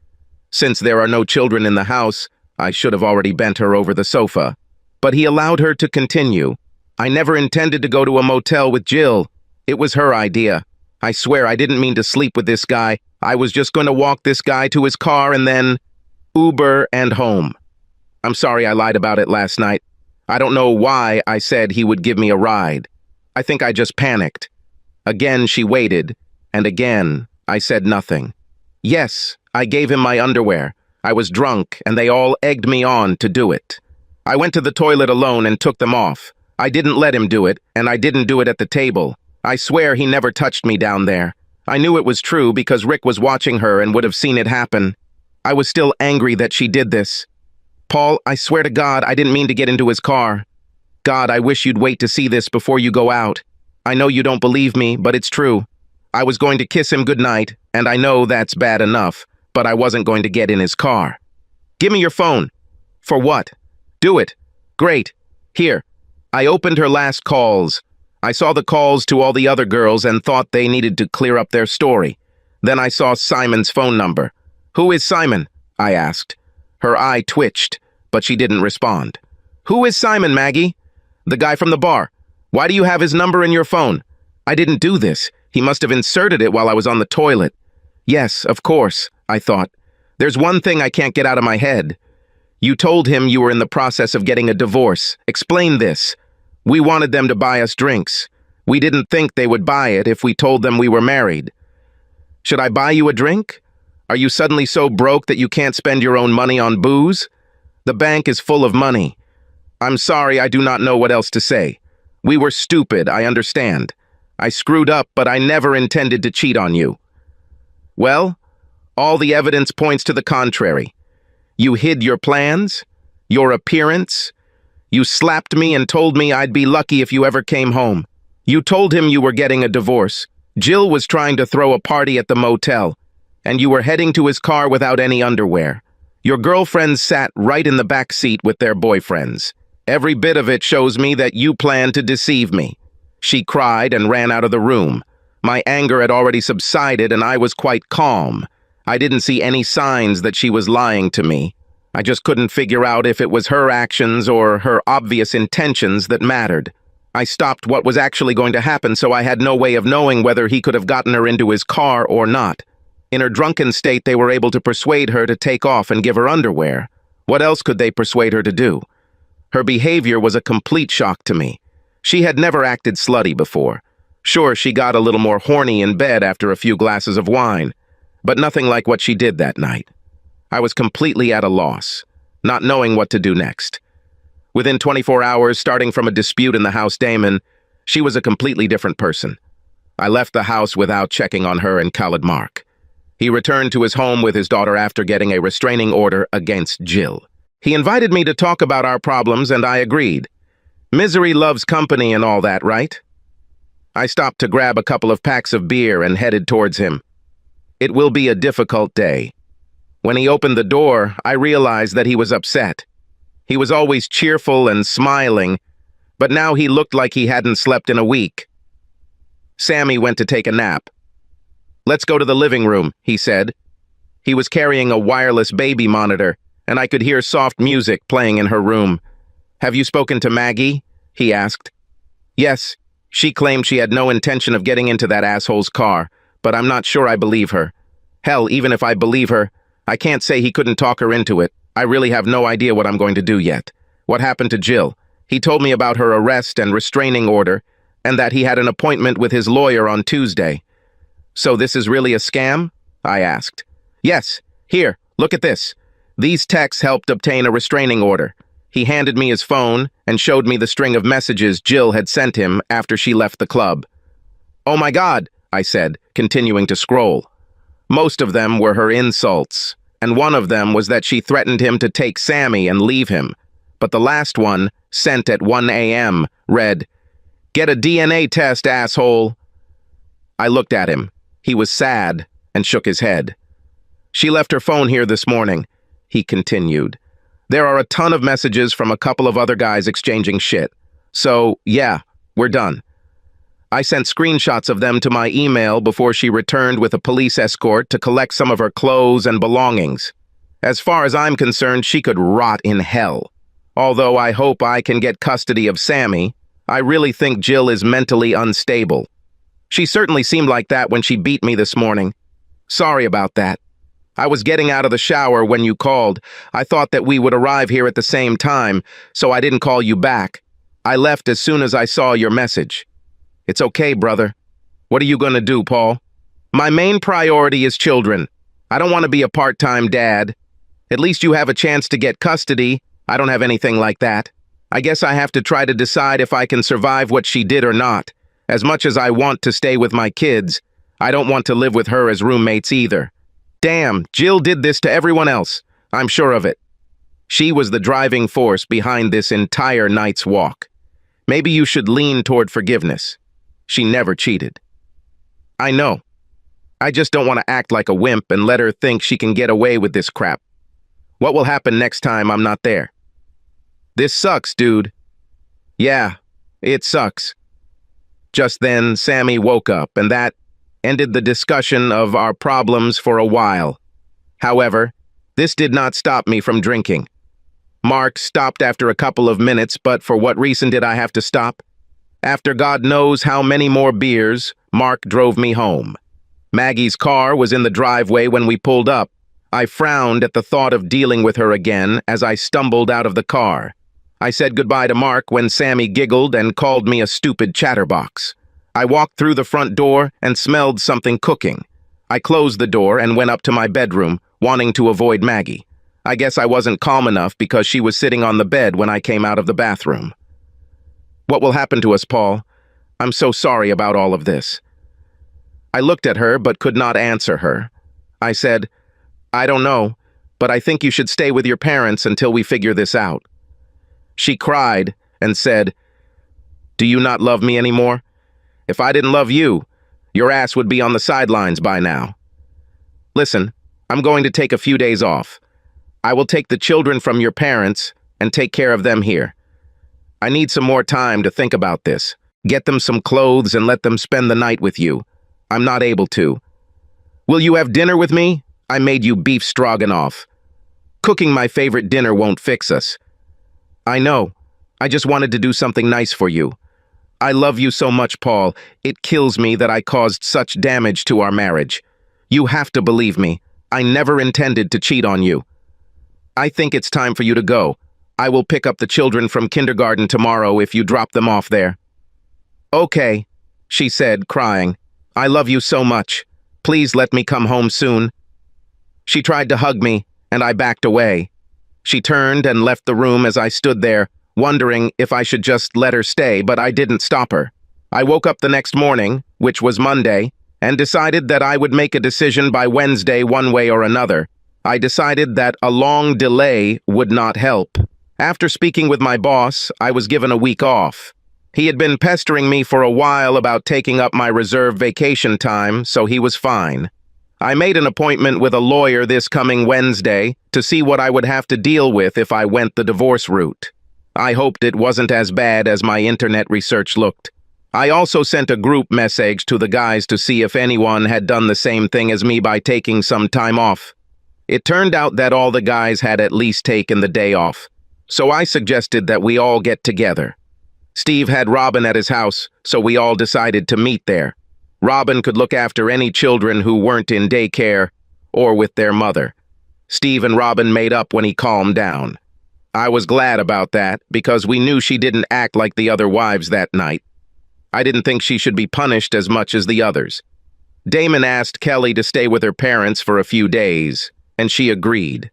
Since there are no children in the house, I should have already bent her over the sofa. But he allowed her to continue. "I never intended to go to a motel with Jill. It was her idea. I swear I didn't mean to sleep with this guy. I was just going to walk this guy to his car and then Uber and home. I'm sorry I lied about it last night. I don't know why I said he would give me a ride. I think I just panicked." Again she waited, and again I said nothing. "Yes, I gave him my underwear. I was drunk, and they all egged me on to do it. I went to the toilet alone and took them off. I didn't let him do it, and I didn't do it at the table. I swear he never touched me down there. I knew it was true because Rick was watching her and would have seen it happen. I was still angry that she did this. Paul, I swear to God, I didn't mean to get into his car. God, I wish you'd wait to see this before you go out. I know you don't believe me, but it's true. I was going to kiss him goodnight, and I know that's bad enough, but I wasn't going to get in his car. Give me your phone." "For what?" "Do it." "Great. Here." I opened her last calls. I saw the calls to all the other girls and thought they needed to clear up their story. Then I saw Simon's phone number. "Who is Simon?" I asked. Her eye twitched, but she didn't respond. "Who is Simon, Maggie?" "The guy from the bar. Why do you have his number in your phone?" "I didn't do this. He must have inserted it while I was on the toilet." "Yes, of course," I thought. "There's one thing I can't get out of my head. You told him you were in the process of getting a divorce. Explain this." "We wanted them to buy us drinks. We didn't think they would buy it if we told them we were married." "Should I buy you a drink? Are you suddenly so broke that you can't spend your own money on booze? The bank is full of money. I'm sorry, I do not know what else to say. We were stupid, I understand. I screwed up, but I never intended to cheat on you." "Well, all the evidence points to the contrary. You hid your plans, your appearance. You slapped me and told me I'd be lucky if you ever came home. You told him you were getting a divorce. Jill was trying to throw a party at the motel, and you were heading to his car without any underwear. Your girlfriends sat right in the back seat with their boyfriends. Every bit of it shows me that you planned to deceive me." She cried and ran out of the room. My anger had already subsided and I was quite calm. I didn't see any signs that she was lying to me. I just couldn't figure out if it was her actions or her obvious intentions that mattered. I stopped what was actually going to happen, so I had no way of knowing whether he could have gotten her into his car or not. In her drunken state, they were able to persuade her to take off and give her underwear. What else could they persuade her to do? Her behavior was a complete shock to me. She had never acted slutty before. Sure, she got a little more horny in bed after a few glasses of wine, but nothing like what she did that night. I was completely at a loss, not knowing what to do next. Within 24 hours, starting from a dispute in the house Damon, she was a completely different person. I left the house without checking on her and Khaled Mark. He returned to his home with his daughter after getting a restraining order against Jill. He invited me to talk about our problems, and I agreed. Misery loves company and all that, right? I stopped to grab a couple of packs of beer and headed towards him. It will be a difficult day. When he opened the door, I realized that he was upset. He was always cheerful and smiling, but now he looked like he hadn't slept in a week. Sammy went to take a nap. "Let's go to the living room," he said. He was carrying a wireless baby monitor, and I could hear soft music playing in her room. "Have you spoken to Maggie?" he asked. "Yes, she claimed she had no intention of getting into that asshole's car, but I'm not sure I believe her. Hell, even if I believe her, I can't say he couldn't talk her into it. I really have no idea what I'm going to do yet. What happened to Jill? He told me about her arrest and restraining order, and that he had an appointment with his lawyer on Tuesday. So this is really a scam?" I asked. "Yes. Here, look at this. These texts helped obtain a restraining order." He handed me his phone and showed me the string of messages Jill had sent him after she left the club. "Oh my God," I said, continuing to scroll. Most of them were her insults, and one of them was that she threatened him to take Sammy and leave him. But the last one, sent at 1 a.m., read, "Get a DNA test, asshole." I looked at him. He was sad and shook his head. "She left her phone here this morning," he continued. "There are a ton of messages from a couple of other guys exchanging shit. So, yeah, we're done." I sent screenshots of them to my email before she returned with a police escort to collect some of her clothes and belongings. As far as I'm concerned, she could rot in hell. Although I hope I can get custody of Sammy, I really think Jill is mentally unstable. She certainly seemed like that when she beat me this morning. Sorry about that. I was getting out of the shower when you called. I thought that we would arrive here at the same time, so I didn't call you back. I left as soon as I saw your message. It's okay, brother. What are you gonna do, Paul? My main priority is children. I don't want to be a part-time dad. At least you have a chance to get custody. I don't have anything like that. I guess I have to try to decide if I can survive what she did or not. As much as I want to stay with my kids, I don't want to live with her as roommates either. Damn, Jill did this to everyone else. I'm sure of it. She was the driving force behind this entire night's walk. Maybe you should lean toward forgiveness. She never cheated. I know. I just don't want to act like a wimp and let her think she can get away with this crap. What will happen next time I'm not there? This sucks, dude. Yeah, it sucks. Just then, Sammy woke up, and that ended the discussion of our problems for a while. However, this did not stop me from drinking. Mark stopped after a couple of minutes, but for what reason did I have to stop? After God knows how many more beers, Mark drove me home. Maggie's car was in the driveway when we pulled up. I frowned at the thought of dealing with her again as I stumbled out of the car. I said goodbye to Mark when Sammy giggled and called me a stupid chatterbox. I walked through the front door and smelled something cooking. I closed the door and went up to my bedroom, wanting to avoid Maggie. I guess I wasn't calm enough because she was sitting on the bed when I came out of the bathroom. What will happen to us, Paul? I'm so sorry about all of this. I looked at her but could not answer her. I said, I don't know, but I think you should stay with your parents until we figure this out. She cried and said, Do you not love me anymore? If I didn't love you, your ass would be on the sidelines by now. Listen, I'm going to take a few days off. I will take the children from your parents and take care of them here. I need some more time to think about this. Get them some clothes and let them spend the night with you. I'm not able to. Will you have dinner with me? I made you beef stroganoff. Cooking my favorite dinner won't fix us. I know. I just wanted to do something nice for you. I love you so much, Paul. It kills me that I caused such damage to our marriage. You have to believe me. I never intended to cheat on you. I think it's time for you to go. I will pick up the children from kindergarten tomorrow if you drop them off there. Okay, she said, crying. I love you so much. Please let me come home soon. She tried to hug me, and I backed away. She turned and left the room as I stood there, wondering if I should just let her stay, but I didn't stop her. I woke up the next morning, which was Monday, and decided that I would make a decision by Wednesday one way or another. I decided that a long delay would not help. After speaking with my boss, I was given a week off. He had been pestering me for a while about taking up my reserved vacation time, so he was fine. I made an appointment with a lawyer this coming Wednesday to see what I would have to deal with if I went the divorce route. I hoped it wasn't as bad as my internet research looked. I also sent a group message to the guys to see if anyone had done the same thing as me by taking some time off. It turned out that all the guys had at least taken the day off, so I suggested that we all get together. Steve had Robin at his house, so we all decided to meet there. Robin could look after any children who weren't in daycare or with their mother. Steve and Robin made up when he calmed down. I was glad about that because we knew she didn't act like the other wives that night. I didn't think she should be punished as much as the others. Damon asked Kelly to stay with her parents for a few days, and she agreed.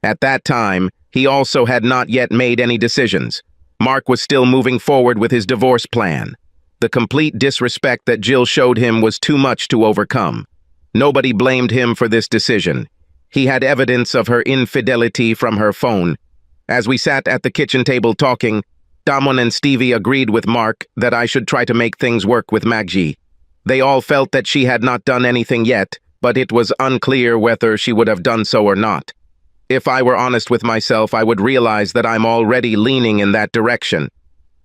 At that time, he also had not yet made any decisions. Mark was still moving forward with his divorce plan. The complete disrespect that Jill showed him was too much to overcome. Nobody blamed him for this decision. He had evidence of her infidelity from her phone. As we sat at the kitchen table talking, Damon and Stevie agreed with Mark that I should try to make things work with Maggie. They all felt that she had not done anything yet, but it was unclear whether she would have done so or not. If I were honest with myself, I would realize that I'm already leaning in that direction.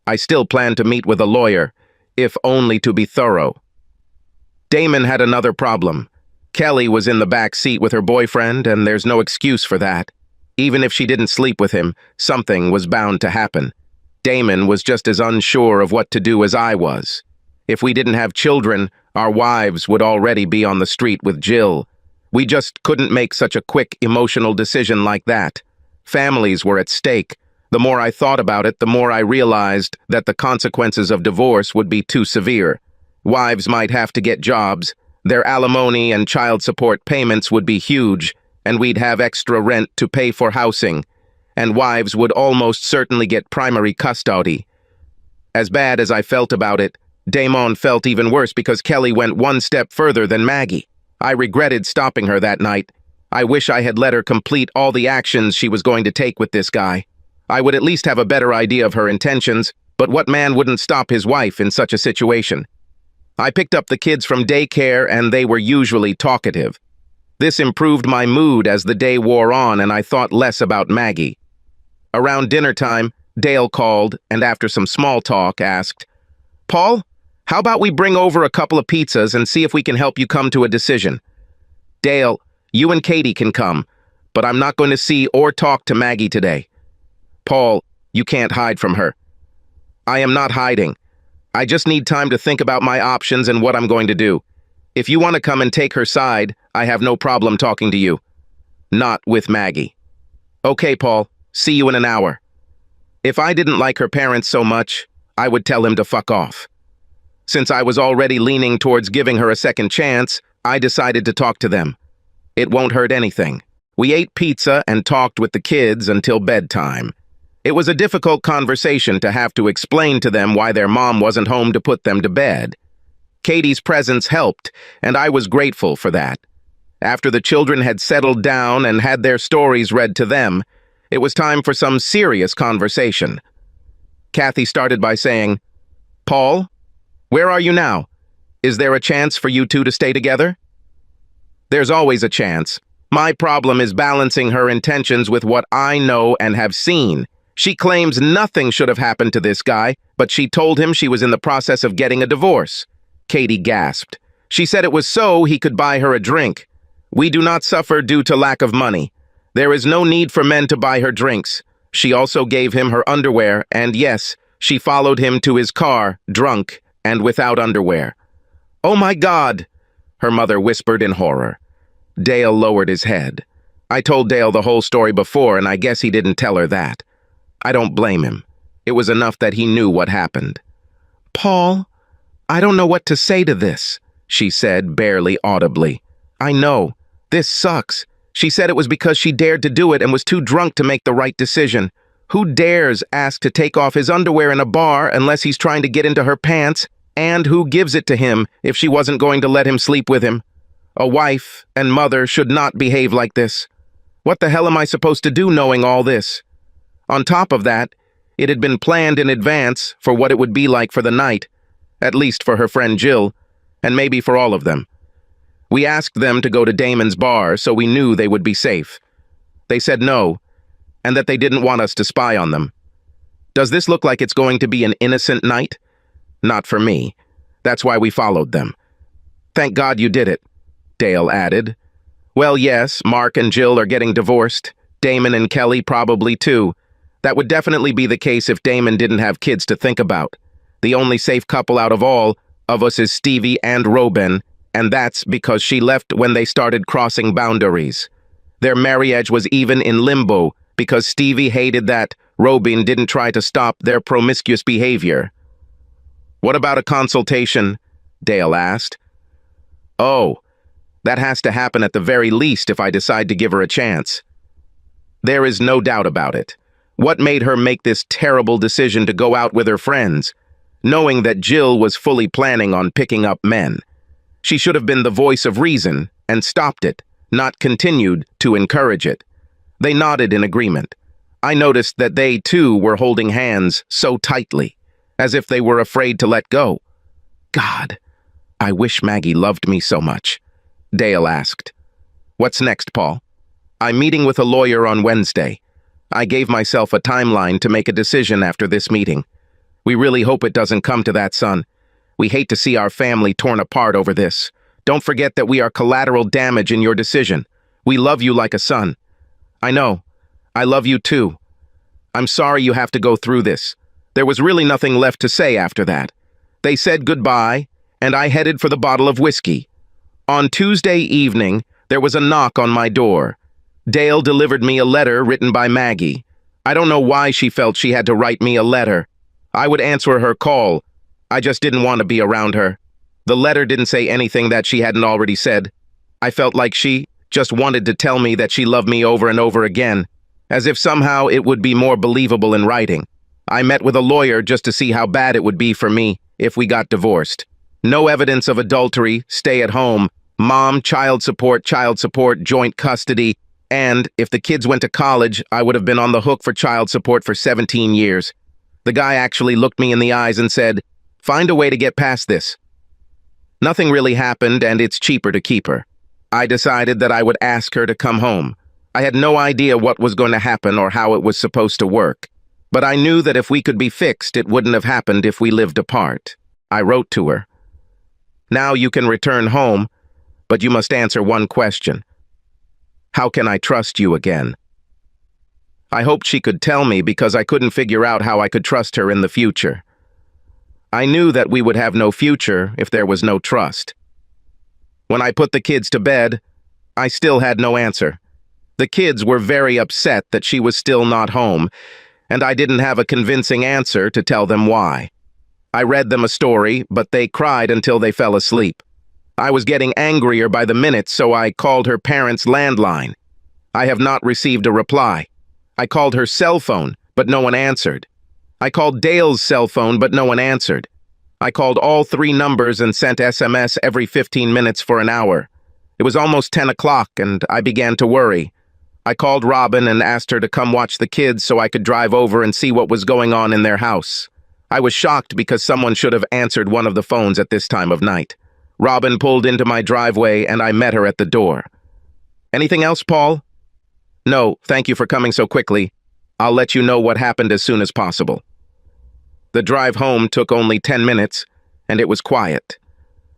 I still plan to meet with a lawyer, if only to be thorough. Damon had another problem. Kelly was in the back seat with her boyfriend, and there's no excuse for that. Even if she didn't sleep with him, something was bound to happen. Damon was just as unsure of what to do as I was. If we didn't have children, our wives would already be on the street with Jill. We just couldn't make such a quick, emotional decision like that. Families were at stake. The more I thought about it, the more I realized that the consequences of divorce would be too severe. Wives might have to get jobs, their alimony and child support payments would be huge, and we'd have extra rent to pay for housing, and wives would almost certainly get primary custody. As bad as I felt about it, Damon felt even worse because Kelly went one step further than Maggie. I regretted stopping her that night. I wish I had let her complete all the actions she was going to take with this guy. I would at least have a better idea of her intentions, but what man wouldn't stop his wife in such a situation? I picked up the kids from daycare and they were usually talkative. This improved my mood as the day wore on and I thought less about Maggie. Around dinner time, Dale called and after some small talk asked, "Paul, how about we bring over a couple of pizzas and see if we can help you come to a decision? Dale, you and Katie can come, but I'm not going to see or talk to Maggie today." "Paul, you can't hide from her." "I am not hiding. I just need time to think about my options and what I'm going to do. If you want to come and take her side, I have no problem talking to you. Not with Maggie." "Okay, Paul. See you in an hour." If I didn't like her parents so much, I would tell him to fuck off. Since I was already leaning towards giving her a second chance, I decided to talk to them. It won't hurt anything. We ate pizza and talked with the kids until bedtime. It was a difficult conversation to have to explain to them why their mom wasn't home to put them to bed. Katie's presence helped, and I was grateful for that. After the children had settled down and had their stories read to them, it was time for some serious conversation. Kathy started by saying, "Paul, where are you now? Is there a chance for you two to stay together?" "There's always a chance. My problem is balancing her intentions with what I know and have seen. She claims nothing should have happened to this guy, but she told him she was in the process of getting a divorce." Katie gasped. "She said it was so he could buy her a drink. We do not suffer due to lack of money. There is no need for men to buy her drinks. She also gave him her underwear, and yes, she followed him to his car, drunk and without underwear." "Oh my God!" her mother whispered in horror. Dale lowered his head. I told Dale the whole story before, and I guess he didn't tell her that. I don't blame him. It was enough that he knew what happened. "Paul, I don't know what to say to this," she said, barely audibly. "I know. This sucks. She said it was because she dared to do it and was too drunk to make the right decision. Who dares ask to take off his underwear in a bar unless he's trying to get into her pants? And who gives it to him if she wasn't going to let him sleep with him? A wife and mother should not behave like this. What the hell am I supposed to do knowing all this?" On top of that, it had been planned in advance for what it would be like for the night, at least for her friend Jill, and maybe for all of them. We asked them to go to Damon's bar so we knew they would be safe. They said no, and that they didn't want us to spy on them. Does this look like it's going to be an innocent night? Not for me. That's why we followed them. Thank God you did it, Dale added. Well, yes, Mark and Jill are getting divorced. Damon and Kelly probably too. That would definitely be the case if Damon didn't have kids to think about. The only safe couple out of all of us is Stevie and Robin, and that's because she left when they started crossing boundaries. Their marriage was even in limbo because Stevie hated that Robin didn't try to stop their promiscuous behavior. What about a consultation? Dale asked. Oh, that has to happen at the very least if I decide to give her a chance. There is no doubt about it. What made her make this terrible decision to go out with her friends, knowing that Jill was fully planning on picking up men? She should have been the voice of reason and stopped it, not continued to encourage it. They nodded in agreement. I noticed that they, too, were holding hands so tightly, as if they were afraid to let go. God, I wish Maggie loved me so much. Dale asked. What's next, Paul? I'm meeting with a lawyer on Wednesday. I gave myself a timeline to make a decision after this meeting. We really hope it doesn't come to that, son. We hate to see our family torn apart over this. Don't forget that we are collateral damage in your decision. We love you like a son. I know. I love you too. I'm sorry you have to go through this. There was really nothing left to say after that. They said goodbye, and I headed for the bottle of whiskey. On Tuesday evening, there was a knock on my door. Dale delivered me a letter written by Maggie. I don't know why she felt she had to write me a letter. I would answer her call. I just didn't want to be around her. The letter didn't say anything that she hadn't already said. I felt like she just wanted to tell me that she loved me over and over again, as if somehow it would be more believable in writing. I met with a lawyer just to see how bad it would be for me if we got divorced. No evidence of adultery, stay at home, mom, child support, joint custody, and if the kids went to college, I would have been on the hook for child support for 17 years. The guy actually looked me in the eyes and said, "Find a way to get past this." Nothing really happened, and it's cheaper to keep her. I decided that I would ask her to come home. I had no idea what was going to happen or how it was supposed to work. But I knew that if we could be fixed, it wouldn't have happened if we lived apart. I wrote to her. Now you can return home, but you must answer one question. How can I trust you again? I hoped she could tell me because I couldn't figure out how I could trust her in the future. I knew that we would have no future if there was no trust. When I put the kids to bed, I still had no answer. The kids were very upset that she was still not home, and I didn't have a convincing answer to tell them why. I read them a story, but they cried until they fell asleep. I was getting angrier by the minute, so I called her parents' landline. I have not received a reply. I called her cell phone, but no one answered. I called Dale's cell phone, but no one answered. I called all 3 numbers and sent SMS every 15 minutes for an hour. It was almost 10 o'clock, and I began to worry. I called Robin and asked her to come watch the kids so I could drive over and see what was going on in their house. I was shocked because someone should have answered one of the phones at this time of night. Robin pulled into my driveway, and I met her at the door. Anything else, Paul? No, thank you for coming so quickly. I'll let you know what happened as soon as possible. The drive home took only 10 minutes, and it was quiet.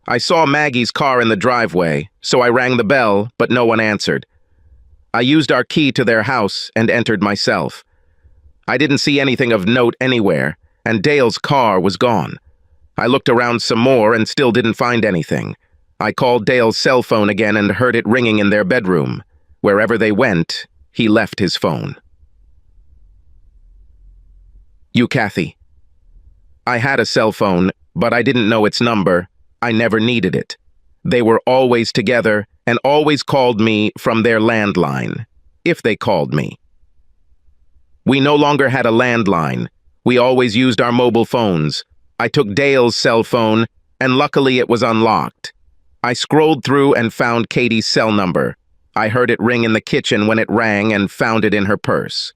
I saw Maggie's car in the driveway, so I rang the bell, but no one answered. I used our key to their house and entered myself. I didn't see anything of note anywhere, and Dale's car was gone. I looked around some more and still didn't find anything. I called Dale's cell phone again and heard it ringing in their bedroom. Wherever they went, he left his phone. You, Kathy. I had a cell phone, but I didn't know its number. I never needed it. They were always together and always called me from their landline, if they called me. We no longer had a landline. We always used our mobile phones. I took Dale's cell phone, and luckily it was unlocked. I scrolled through and found Katie's cell number. I heard it ring in the kitchen when it rang and found it in her purse.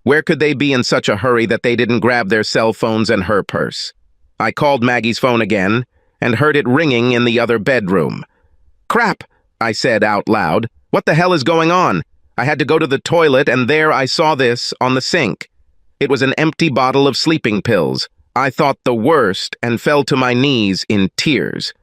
Where could they be in such a hurry that they didn't grab their cell phones and her purse? I called Maggie's phone again and heard it ringing in the other bedroom. Crap, I said out loud. What the hell is going on? I had to go to the toilet, and there I saw this on the sink. It was an empty bottle of sleeping pills. I thought the worst and fell to my knees in tears.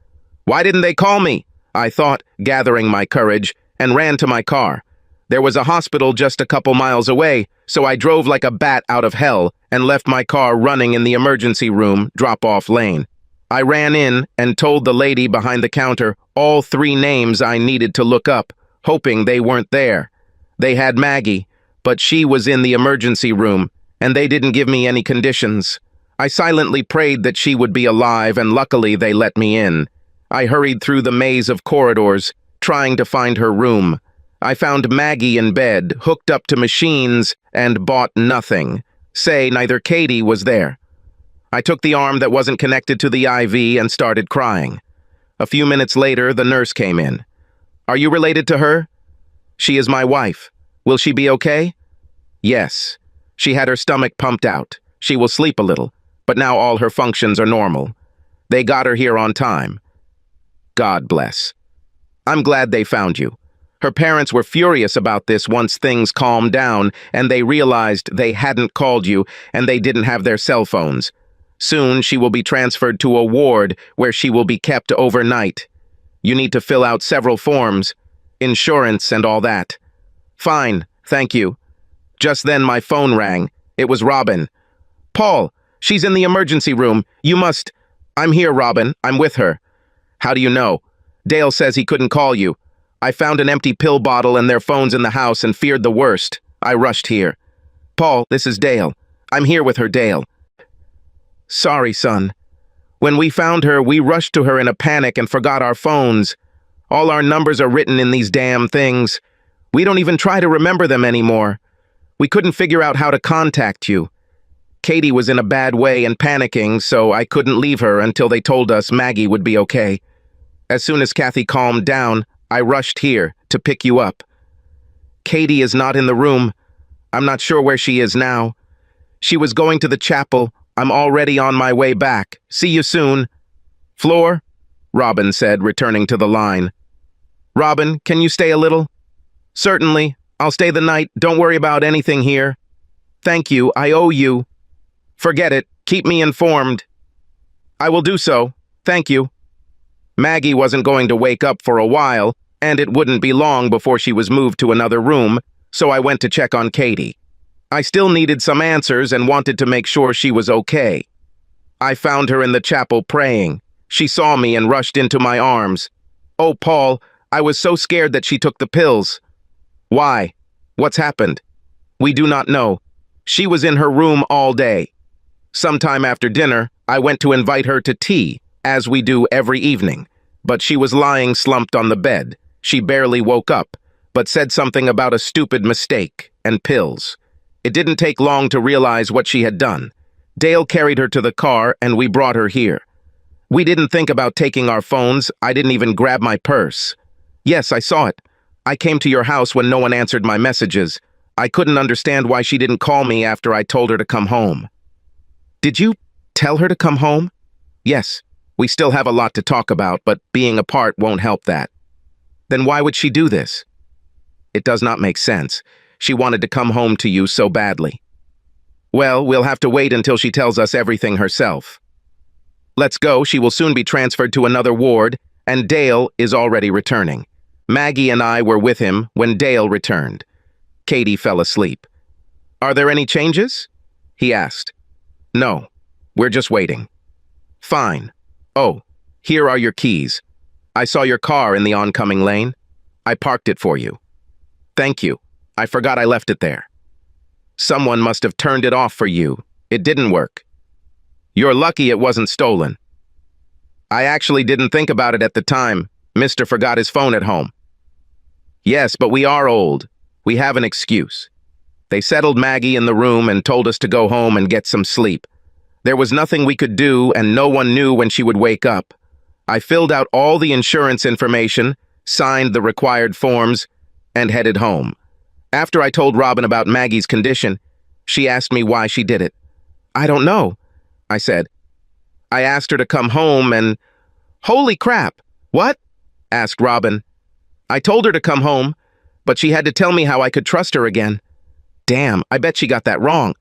Why didn't they call me? I thought, gathering my courage, and ran to my car. There was a hospital just a couple miles away, so I drove like a bat out of hell and left my car running in the emergency room drop-off lane. I ran in and told the lady behind the counter all 3 names I needed to look up, hoping they weren't there. They had Maggie, but she was in the emergency room, and they didn't give me any conditions. I silently prayed that she would be alive, and luckily they let me in. I hurried through the maze of corridors, trying to find her room. I found Maggie in bed, hooked up to machines, and bought nothing. Neither Katie was there. I took the arm that wasn't connected to the IV and started crying. A few minutes later, the nurse came in. Are you related to her? She is my wife. Will she be okay? Yes. She had her stomach pumped out. She will sleep a little, but now all her functions are normal. They got her here on time. God bless. I'm glad they found you. Her parents were furious about this once things calmed down and they realized they hadn't called you and they didn't have their cell phones. Soon she will be transferred to a ward where she will be kept overnight. You need to fill out several forms, insurance and all that. Fine, thank you. Just then my phone rang. It was Robin. Paul, she's in the emergency room. You must... I'm here, Robin. I'm with her. How do you know? Dale says he couldn't call you. I found an empty pill bottle and their phones in the house and feared the worst. I rushed here. Paul, this is Dale. I'm here with her, Dale. Sorry, son. When we found her, we rushed to her in a panic and forgot our phones. All our numbers are written in these damn things. We don't even try to remember them anymore. We couldn't figure out how to contact you. Katie was in a bad way and panicking, so I couldn't leave her until they told us Maggie would be okay. As soon as Kathy calmed down, I rushed here to pick you up. Katie is not in the room. I'm not sure where she is now. She was going to the chapel. I'm already on my way back. See you soon. Floor? Robin said, returning to the line. Robin, can you stay a little? Certainly. I'll stay the night. Don't worry about anything here. Thank you. I owe you. Forget it. Keep me informed. I will do so. Thank you. Maggie wasn't going to wake up for a while, and it wouldn't be long before she was moved to another room, so I went to check on Katie. I still needed some answers and wanted to make sure she was okay. I found her in the chapel praying. She saw me and rushed into my arms. Oh, Paul, I was so scared that she took the pills. Why? What's happened? We do not know. She was in her room all day. Sometime after dinner, I went to invite her to tea, as we do every evening, but she was lying slumped on the bed. She barely woke up, but said something about a stupid mistake and pills. It didn't take long to realize what she had done. Dale carried her to the car and we brought her here. We didn't think about taking our phones. I didn't even grab my purse. Yes, I saw it. I came to your house when no one answered my messages. I couldn't understand why she didn't call me after I told her to come home. Did you tell her to come home? Yes. We still have a lot to talk about, but being apart won't help that. Then why would she do this? It does not make sense. She wanted to come home to you so badly. Well, we'll have to wait until she tells us everything herself. Let's go. She will soon be transferred to another ward, and Dale is already returning. Maggie and I were with him when Dale returned. Katie fell asleep. Are there any changes? He asked. No, we're just waiting. Fine. Oh, here are your keys. I saw your car in the oncoming lane. I parked it for you. Thank you. I forgot I left it there. Someone must have turned it off for you. It didn't work. You're lucky it wasn't stolen. I actually didn't think about it at the time. Mister forgot his phone at home. Yes, but we are old. We have an excuse. They settled Maggie in the room and told us to go home and get some sleep. There was nothing we could do and no one knew when she would wake up. I filled out all the insurance information, signed the required forms, and headed home. After I told Robin about Maggie's condition, she asked me why she did it. I don't know, I said. I asked her to come home and... Holy crap! What? Asked Robin. I told her to come home, but she had to tell me how I could trust her again. Damn, I bet she got that wrong.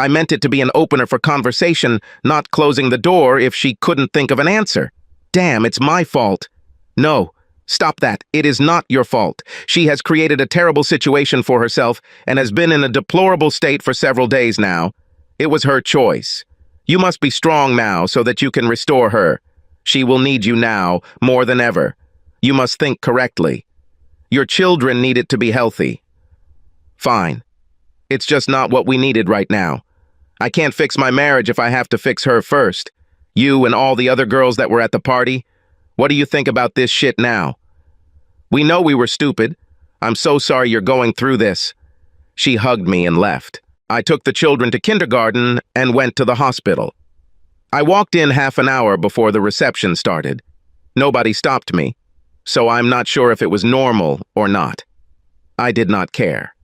I meant it to be an opener for conversation, not closing the door if she couldn't think of an answer. Damn, it's my fault. No, stop that. It is not your fault. She has created a terrible situation for herself and has been in a deplorable state for several days now. It was her choice. You must be strong now so that you can restore her. She will need you now more than ever. You must think correctly. Your children need it to be healthy. Fine. It's just not what we needed right now. I can't fix my marriage if I have to fix her first. You and all the other girls that were at the party, what do you think about this shit now? We know we were stupid. I'm so sorry you're going through this. She hugged me and left. I took the children to kindergarten and went to the hospital. I walked in half an hour before the reception started. Nobody stopped me, so I'm not sure if it was normal or not. I did not care.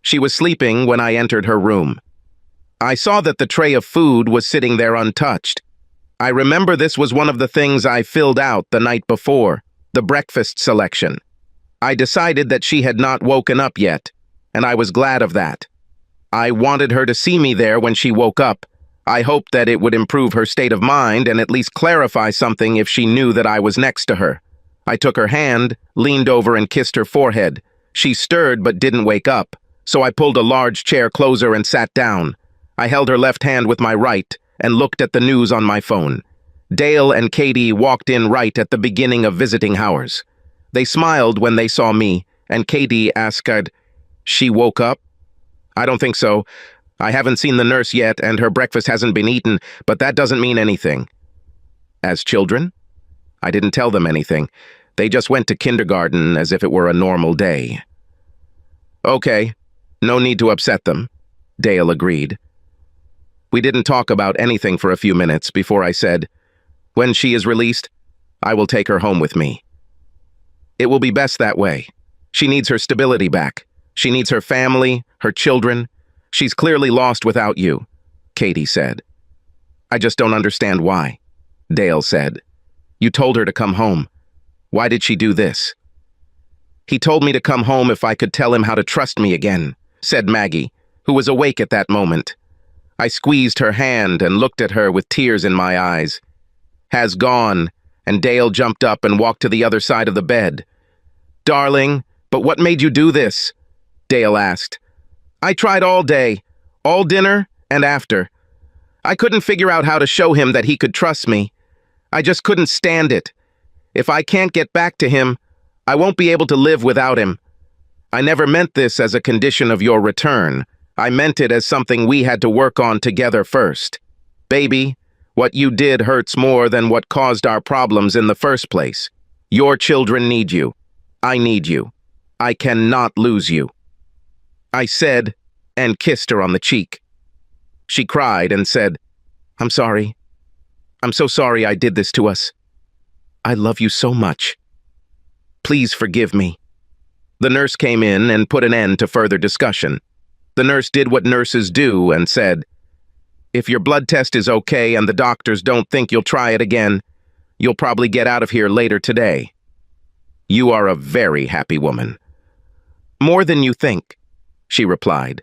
She was sleeping when I entered her room. I saw that the tray of food was sitting there untouched. I remember this was one of the things I filled out the night before, the breakfast selection. I decided that she had not woken up yet, and I was glad of that. I wanted her to see me there when she woke up. I hoped that it would improve her state of mind and at least clarify something if she knew that I was next to her. I took her hand, leaned over and kissed her forehead. She stirred but didn't wake up, so I pulled a large chair closer and sat down. I held her left hand with my right and looked at the news on my phone. Dale and Katie walked in right at the beginning of visiting hours. They smiled when they saw me, and Katie asked, "She woke up?" "I don't think so. I haven't seen the nurse yet, and her breakfast hasn't been eaten, but that doesn't mean anything." "As children?" I didn't tell them anything. They just went to kindergarten as if it were a normal day. "Okay, no need to upset them," Dale agreed. We didn't talk about anything for a few minutes before I said, "When she is released, I will take her home with me. It will be best that way. She needs her stability back. She needs her family, her children. She's clearly lost without you," Katie said. "I just don't understand why," Dale said. "You told her to come home. Why did she do this?" "He told me to come home if I could tell him how to trust me again," said Maggie, who was awake at that moment. I squeezed her hand and looked at her with tears in my eyes. "Has gone," and Dale jumped up and walked to the other side of the bed. "Darling, but what made you do this?" Dale asked. "I tried all day, all dinner and after. I couldn't figure out how to show him that he could trust me. I just couldn't stand it. If I can't get back to him, I won't be able to live without him. I never meant this as a condition of your return. I meant it as something we had to work on together first. Baby, what you did hurts more than what caused our problems in the first place. Your children need you. I need you. I cannot lose you," I said, and kissed her on the cheek. She cried and said, "I'm sorry. I'm so sorry I did this to us. I love you so much. Please forgive me." The nurse came in and put an end to further discussion. The nurse did what nurses do and said, "If your blood test is okay and the doctors don't think you'll try it again, you'll probably get out of here later today. You are a very happy woman." "More than you think," she replied.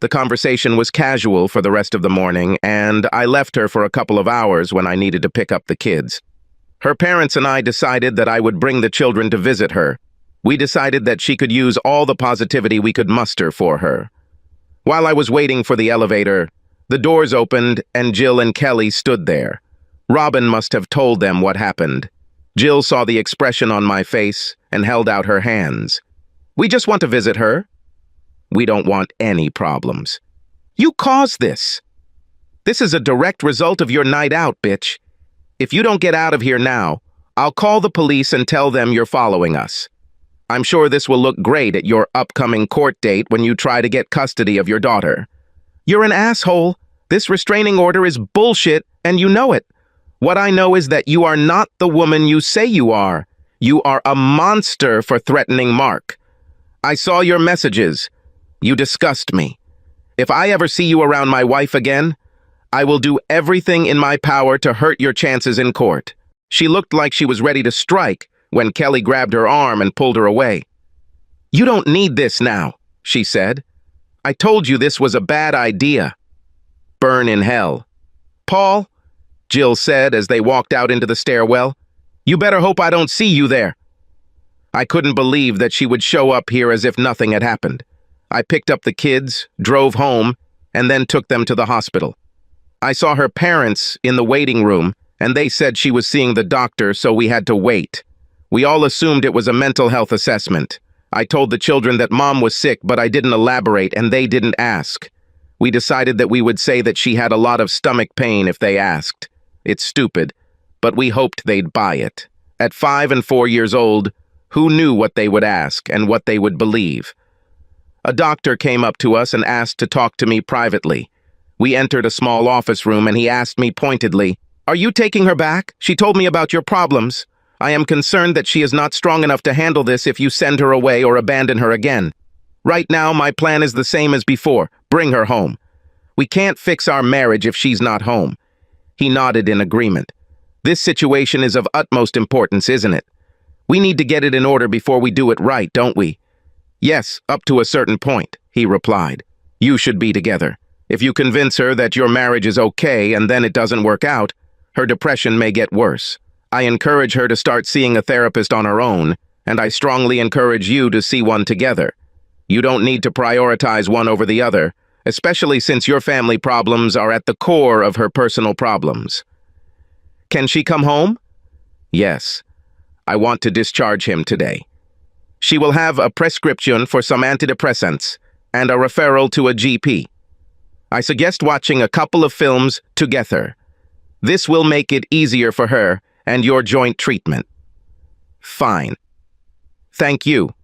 The conversation was casual for the rest of the morning, and I left her for a couple of hours when I needed to pick up the kids. Her parents and I decided that I would bring the children to visit her. We decided that she could use all the positivity we could muster for her. While I was waiting for the elevator, the doors opened and Jill and Kelly stood there. Robin must have told them what happened. Jill saw the expression on my face and held out her hands. "We just want to visit her." "We don't want any problems." "You caused this. This is a direct result of your night out, bitch. If you don't get out of here now, I'll call the police and tell them you're following us. I'm sure this will look great at your upcoming court date when you try to get custody of your daughter. You're an asshole. This restraining order is bullshit, and you know it. What I know is that you are not the woman you say you are. You are a monster for threatening Mark. I saw your messages. You disgust me. If I ever see you around my wife again, I will do everything in my power to hurt your chances in court." She looked like she was ready to strike when Kelly grabbed her arm and pulled her away. "You don't need this now," she said. "I told you this was a bad idea." Burn in hell. Paul, Jill said as they walked out into the stairwell, you better hope I don't see you there. I couldn't believe that she would show up here as if nothing had happened. I picked up the kids, drove home, and then took them to the hospital. I saw her parents in the waiting room, and they said she was seeing the doctor, so we had to wait. We all assumed it was a mental health assessment. I told the children that Mom was sick, but I didn't elaborate, and they didn't ask. We decided that we would say that she had a lot of stomach pain if they asked. It's stupid, but we hoped they'd buy it. At 5 and 4 years old, who knew what they would ask and what they would believe? A doctor came up to us and asked to talk to me privately. We entered a small office room and he asked me pointedly, "Are you taking her back? She told me about your problems. I am concerned that she is not strong enough to handle this if you send her away or abandon her again. Right now, my plan is the same as before. Bring her home. We can't fix our marriage if she's not home." He nodded in agreement. This situation is of utmost importance, isn't it? We need to get it in order before we do it right, don't we? Yes, up to a certain point, he replied. You should be together. If you convince her that your marriage is okay and then it doesn't work out, her depression may get worse. I encourage her to start seeing a therapist on her own, and I strongly encourage you to see one together. You don't need to prioritize one over the other, especially since your family problems are at the core of her personal problems. Can she come home? Yes. I want to discharge him today. She will have a prescription for some antidepressants and a referral to a GP. I suggest watching a couple of films together. This will make it easier for her and your joint treatment. Fine. Thank you.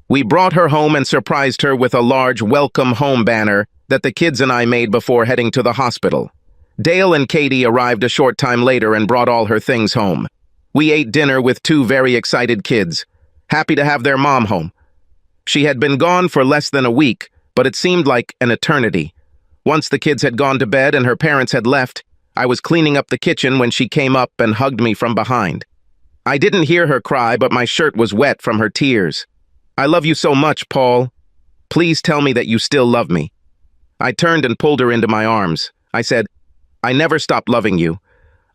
We brought her home and surprised her with a large welcome home banner that the kids and I made before heading to the hospital. Dale and Katie arrived a short time later and brought all her things home. We ate dinner with 2 very excited kids, happy to have their mom home. She had been gone for less than a week, but it seemed like an eternity. Once the kids had gone to bed and her parents had left, I was cleaning up the kitchen when she came up and hugged me from behind. I didn't hear her cry, but my shirt was wet from her tears. I love you so much, Paul. Please tell me that you still love me. I turned and pulled her into my arms. I said, I never stopped loving you.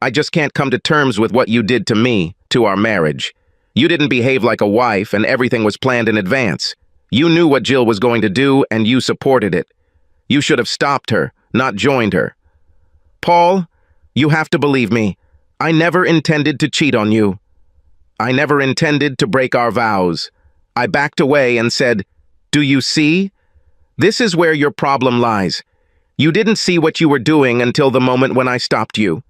I just can't come to terms with what you did to me, to our marriage. You didn't behave like a wife and everything was planned in advance. You knew what Jill was going to do and you supported it. You should have stopped her, not joined her. Paul, you have to believe me. I never intended to cheat on you. I never intended to break our vows. I backed away and said, do you see? This is where your problem lies. You didn't see what you were doing until the moment when I stopped you.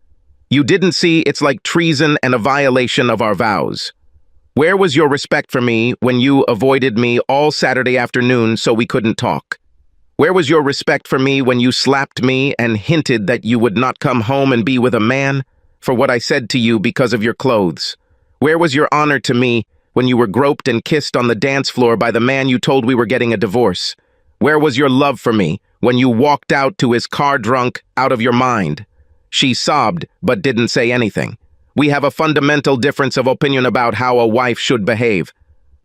You didn't see it's like treason and a violation of our vows. Where was your respect for me when you avoided me all Saturday afternoon so we couldn't talk? Where was your respect for me when you slapped me and hinted that you would not come home and be with a man for what I said to you because of your clothes? Where was your honor to me when you were groped and kissed on the dance floor by the man you told we were getting a divorce? Where was your love for me when you walked out to his car drunk out of your mind? She sobbed, but didn't say anything. We have a fundamental difference of opinion about how a wife should behave,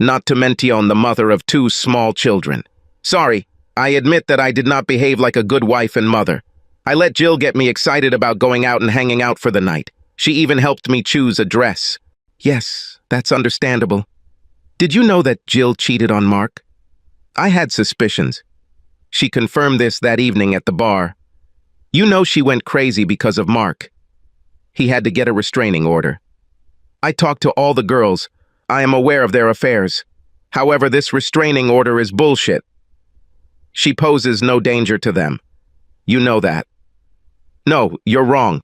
not to mention the mother of 2 small children. Sorry, I admit that I did not behave like a good wife and mother. I let Jill get me excited about going out and hanging out for the night. She even helped me choose a dress. Yes, that's understandable. Did you know that Jill cheated on Mark? I had suspicions. She confirmed this that evening at the bar. You know she went crazy because of Mark. He had to get a restraining order. I talked to all the girls. I am aware of their affairs. However, this restraining order is bullshit. She poses no danger to them. You know that. No, you're wrong.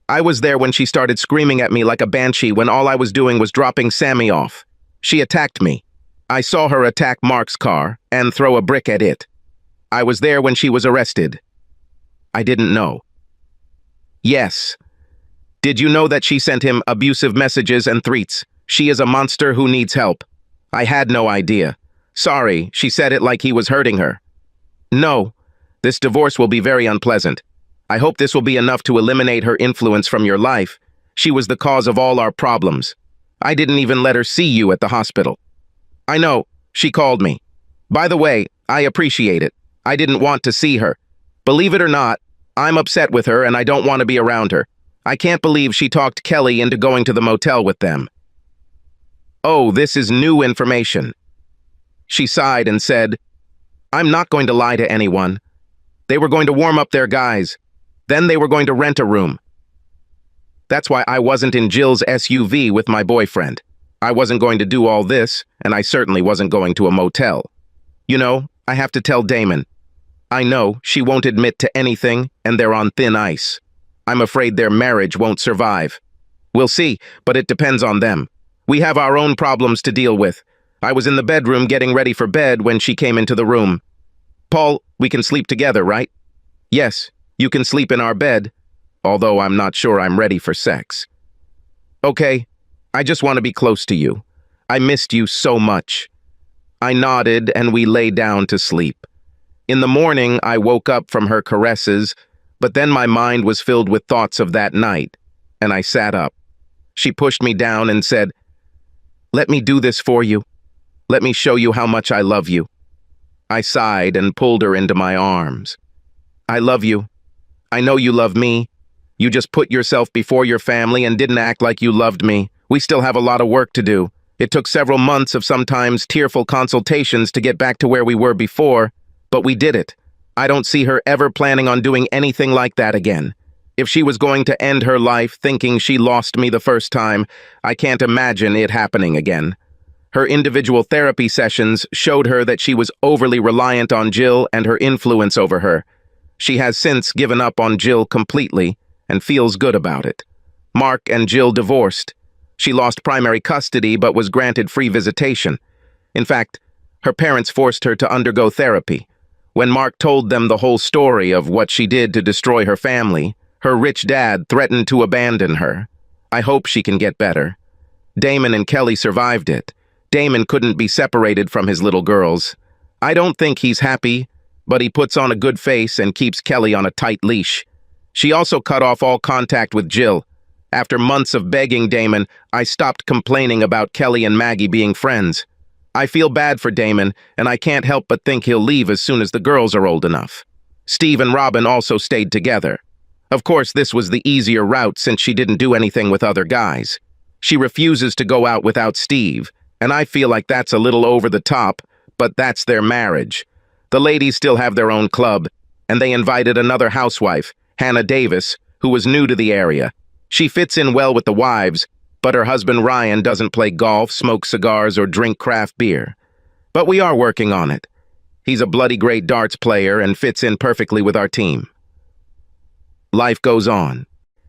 I was there when she started screaming at me like a banshee when all I was doing was dropping Sammy off. She attacked me. I saw her attack Mark's car and throw a brick at it. I was there when she was arrested. I didn't know. Yes. Did you know that she sent him abusive messages and threats? She is a monster who needs help. I had no idea. Sorry, she said it like he was hurting her. No, this divorce will be very unpleasant. I hope this will be enough to eliminate her influence from your life. She was the cause of all our problems. I didn't even let her see you at the hospital. I know, she called me. By the way, I appreciate it. I didn't want to see her. Believe it or not, I'm upset with her and I don't want to be around her. I can't believe she talked Kelly into going to the motel with them. Oh, this is new information. She sighed and said, I'm not going to lie to anyone. They were going to warm up their guys. Then they were going to rent a room. That's why I wasn't in Jill's SUV with my boyfriend. I wasn't going to do all this, and I certainly wasn't going to a motel. You know, I have to tell Damon. I know she won't admit to anything, and they're on thin ice. I'm afraid their marriage won't survive. We'll see, but it depends on them. We have our own problems to deal with. I was in the bedroom getting ready for bed when she came into the room. Paul, we can sleep together, right? Yes, you can sleep in our bed, although I'm not sure I'm ready for sex. Okay, I just want to be close to you. I missed you so much. I nodded and we lay down to sleep. In the morning, I woke up from her caresses, but then my mind was filled with thoughts of that night, and I sat up. She pushed me down and said, Let me do this for you. Let me show you how much I love you. I sighed and pulled her into my arms. I love you. I know you love me. You just put yourself before your family and didn't act like you loved me. We still have a lot of work to do. It took several months of sometimes tearful consultations to get back to where we were before, but we did it. I don't see her ever planning on doing anything like that again. If she was going to end her life thinking she lost me the first time, I can't imagine it happening again. Her individual therapy sessions showed her that she was overly reliant on Jill and her influence over her. She has since given up on Jill completely and feels good about it. Mark and Jill divorced. She lost primary custody but was granted free visitation. In fact, her parents forced her to undergo therapy. When Mark told them the whole story of what she did to destroy her family, her rich dad threatened to abandon her. I hope she can get better. Damon and Kelly survived it. Damon couldn't be separated from his little girls. I don't think he's happy, but he puts on a good face and keeps Kelly on a tight leash. She also cut off all contact with Jill. After months of begging Damon, I stopped complaining about Kelly and Maggie being friends. I feel bad for Damon, and I can't help but think he'll leave as soon as the girls are old enough. Steve and Robin also stayed together. Of course, this was the easier route since she didn't do anything with other guys. She refuses to go out without Steve, and I feel like that's a little over the top, but that's their marriage. The ladies still have their own club, and they invited another housewife, Hannah Davis, who was new to the area. She fits in well with the wives, but her husband Ryan doesn't play golf, smoke cigars, or drink craft beer. But we are working on it. He's a bloody great darts player and fits in perfectly with our team. Life goes on.